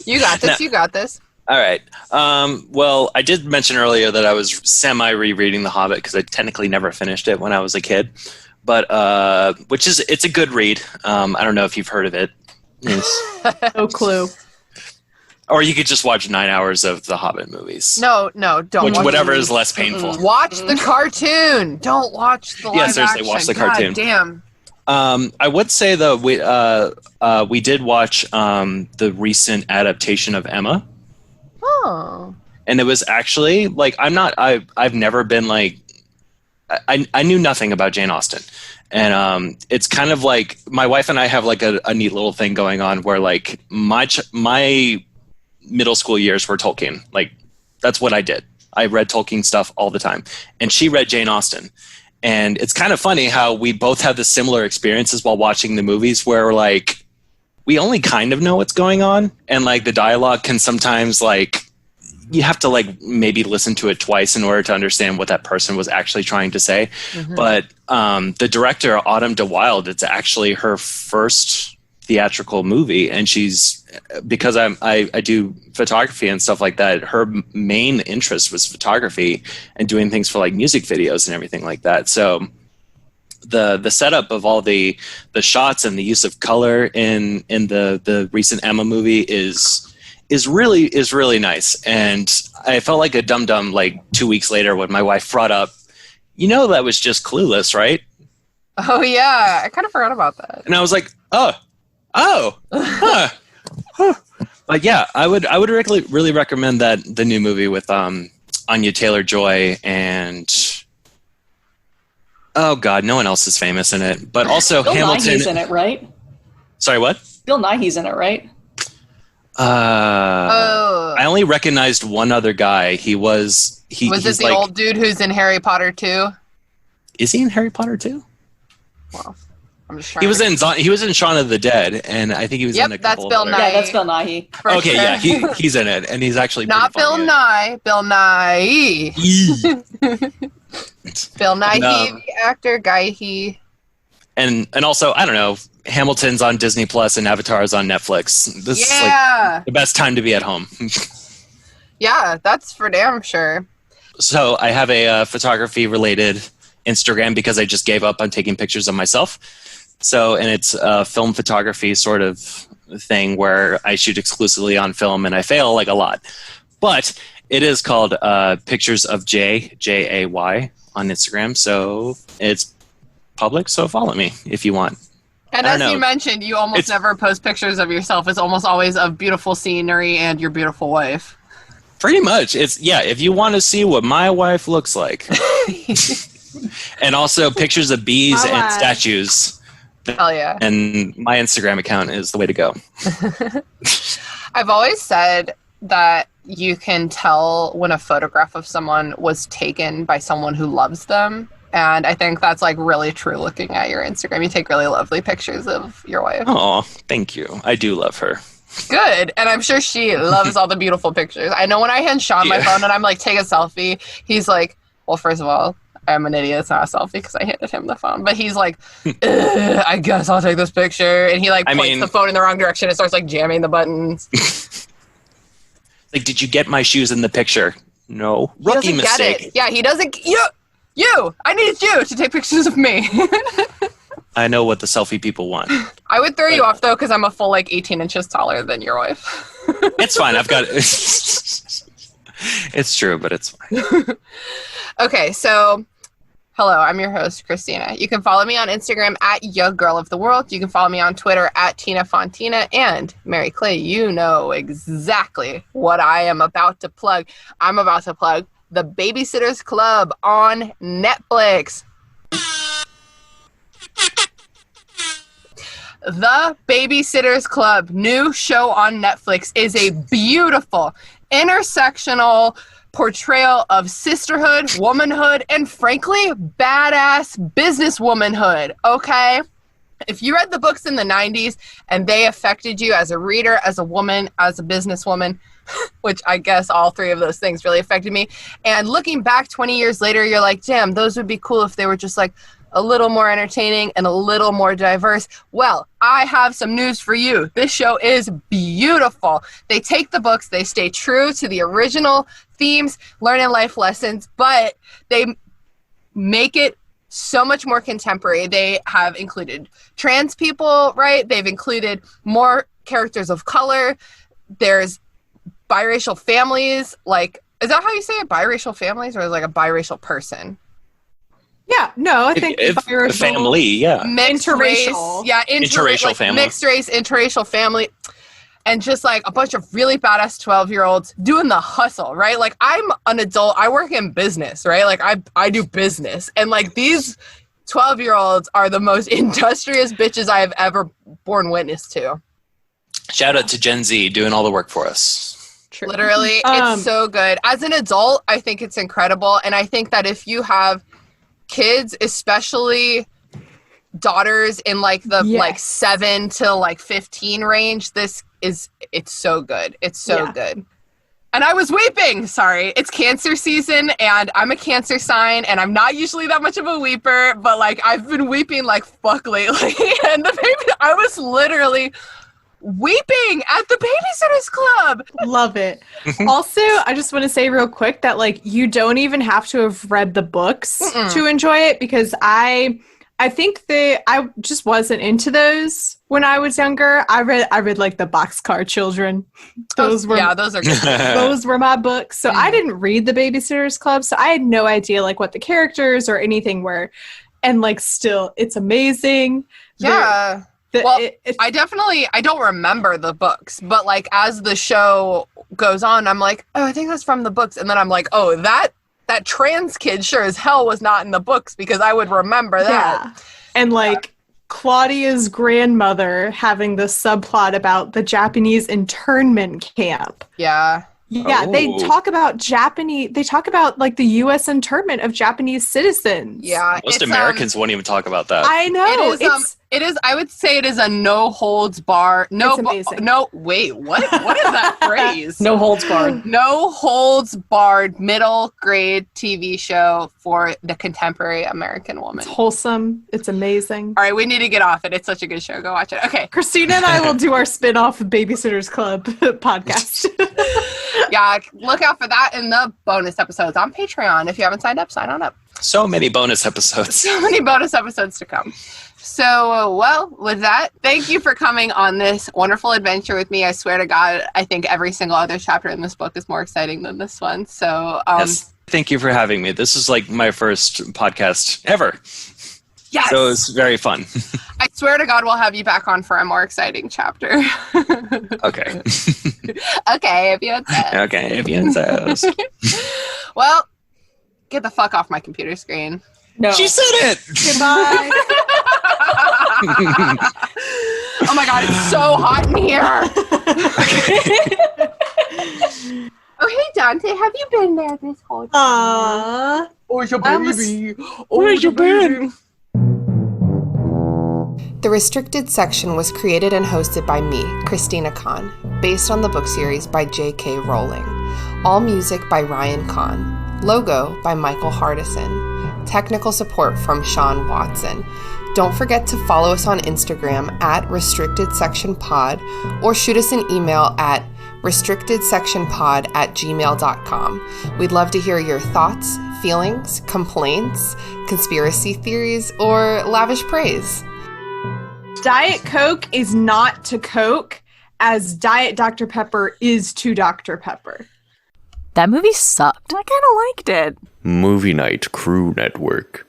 You got this. You got this. All right. Well, I did mention earlier that I was semi-rereading The Hobbit because I technically never finished it when I was a kid. But it's a good read. I don't know if you've heard of it. No clue. Or you could just watch 9 hours of the Hobbit movies. No, don't. Whatever is less painful. Watch the cartoon. Don't watch the live seriously, action. watch the cartoon. God damn. I would say though we did watch the recent adaptation of Emma. Oh. And it was actually like I've never been like I knew nothing about Jane Austen. And it's kind of like my wife and I have like a neat little thing going on where like my middle school years were Tolkien. Like that's what I did. I read Tolkien stuff all the time. And she read Jane Austen. And it's kind of funny how we both have the similar experiences while watching the movies where like we only kind of know what's going on. And like the dialogue can sometimes like you have to like maybe listen to it twice in order to understand what that person was actually trying to say. Mm-hmm. But the director, Autumn de Wilde, it's actually her first theatrical movie, and because I do photography and stuff like that, her main interest was photography and doing things for like music videos and everything like that. So the setup of all the shots and the use of color in the recent Emma movie is really nice. And I felt like a dum-dum like 2 weeks later when my wife brought up, that was just Clueless, right? Oh yeah, I kind of forgot about that. And I was like, But yeah, I would really recommend the new movie with Anya Taylor-Joy and oh god, no one else is famous in it, but also Bill Hamilton. Nighy's in it, right? Sorry, what? Bill Nighy's in it, right? I only recognized one other guy. Was it the old dude who's in Harry Potter 2? Is he in Harry Potter 2? Well, I'm just trying. He was in Shaun of the Dead, and I think he was in a couple. That's Bill Nighy. Yeah, that's Bill Nighy. Okay, sure. Yeah, he's in it, and he's actually not Bill Nye. Bill Nighy. Bill Nighy, the actor, guy. And also, I don't know. Hamilton's on Disney Plus and Avatar's on Netflix. This is like the best time to be at home. Yeah, that's for damn sure. So I have a photography-related Instagram because I just gave up on taking pictures of myself. So, and it's a film photography sort of thing where I shoot exclusively on film and I fail like a lot. But it is called Pictures of Jay, Jay, on Instagram. So it's public, so follow me if you want. And as you mentioned, you almost never post pictures of yourself. It's almost always of beautiful scenery and your beautiful wife. Pretty much. If you want to see what my wife looks like. And also pictures of bees and statues. Hell yeah. And my Instagram account is the way to go. I've always said that you can tell when a photograph of someone was taken by someone who loves them. And I think that's like really true looking at your Instagram. You take really lovely pictures of your wife. Oh, thank you. I do love her. Good. And I'm sure she loves all the beautiful pictures. I know when I hand Sean my phone and I'm like, take a selfie, he's like, well, first of all, I'm an idiot. It's not a selfie because I handed him the phone. But he's like, I guess I'll take this picture. And he like points the phone in the wrong direction and starts like jamming the buttons. Like, did you get my shoes in the picture? No. Rookie mistake. Get it. Yeah, he doesn't. You! I needed you to take pictures of me. I know what the selfie people want. I would throw you off, though, because I'm a full, 18 inches taller than your wife. It's fine. I've got... It's true, but it's fine. Okay, so... Hello, I'm your host, Christina. You can follow me on Instagram at YouGirlOfTheWorld. You can follow me on Twitter at Tina Fontina. And, Mary Clay, you know exactly what I am about to plug. I'm about to plug The Babysitter's Club on Netflix. The Babysitter's Club, new show on Netflix, is a beautiful, intersectional portrayal of sisterhood, womanhood, and frankly, badass businesswomanhood, okay? If you read the books in the 90s and they affected you as a reader, as a woman, as a businesswoman, which I guess all three of those things really affected me. And looking back 20 years later, you're like, damn, those would be cool if they were just like a little more entertaining and a little more diverse. Well, I have some news for you. This show is beautiful. They take the books, they stay true to the original themes, learning life lessons, but they make it so much more contemporary. They have included trans people, right? They've included more characters of color. There's biracial families. Like, is that how you say it? Biracial families, or is it like a biracial person? Yeah, no, I think biracial family, yeah. Interracial. Race, yeah, interracial like family. Mixed race, interracial family. And just like a bunch of really badass 12-year-olds doing the hustle, right? Like, I'm an adult. I work in business, right? Like, I do business. And like, these 12-year-olds are the most industrious bitches I have ever borne witness to. Shout out to Gen Z doing all the work for us. True. Literally, it's so good. As an adult, I think it's incredible. And I think that if you have kids, especially daughters in like the like 7 to like 15 range, it's so good. It's so good. And I was weeping. Sorry. It's Cancer season and I'm a Cancer sign and I'm not usually that much of a weeper, but like I've been weeping like fuck lately. And I was literally weeping at the Babysitters Club. Love it. Also, I just want to say real quick that like you don't even have to have read the books to enjoy it, because I think I just wasn't into those when I was younger. I read like the Boxcar Children. Those are good. Those were my books. So I didn't read the Babysitters Club, so I had no idea like what the characters or anything were. And like still, it's amazing. Yeah. I don't remember the books, but like as the show goes on, I'm like, oh, I think that's from the books. And then I'm like, oh, that trans kid sure as hell was not in the books, because I would remember that. Yeah. And like Claudia's grandmother having the subplot about the Japanese internment camp. Yeah. Yeah, they talk about like the U.S. internment of Japanese citizens. Yeah. Most Americans won't even talk about that. I know. It is. I would say it is a no holds bar. Wait, what? What is that phrase? No holds barred. No holds barred middle grade TV show for the contemporary American woman. It's wholesome. It's amazing. All right, we need to get off it. It's such a good show. Go watch it. Okay. Christina and I will do our spin-off Babysitters Club podcast. Yeah, look out for that in the bonus episodes on Patreon. If you haven't signed up, sign on up. So many bonus episodes. So many bonus episodes to come. So, well, with that, thank you for coming on this wonderful adventure with me. I swear to God, I think every single other chapter in this book is more exciting than this one. So, yes, thank you for having me. This is like my first podcast ever. Yes. So it's very fun. I swear to God, we'll have you back on for a more exciting chapter. Okay. Okay, if you insist. Okay, if you insist. Well, get the fuck off my computer screen. No. She said it! Goodbye. Oh my God, it's so hot in here. Oh, hey, Dante, have you been there this whole time? Aww. Where's your baby? Where's your baby? The Restricted section was created and hosted by me, Christina Kahn, based on the book series by J.K. Rowling. All music by Ryan Kahn. Logo by Michael Hardison. Technical support from Sean Watson. Don't forget to follow us on Instagram at RestrictedSectionPod or shoot us an email at restrictedsectionpod@gmail.com. We'd love to hear your thoughts, feelings, complaints, conspiracy theories, or lavish praise. Diet Coke is not to Coke as Diet Dr. Pepper is to Dr. Pepper. That movie sucked. I kind of liked it. Movie Night Crew Network.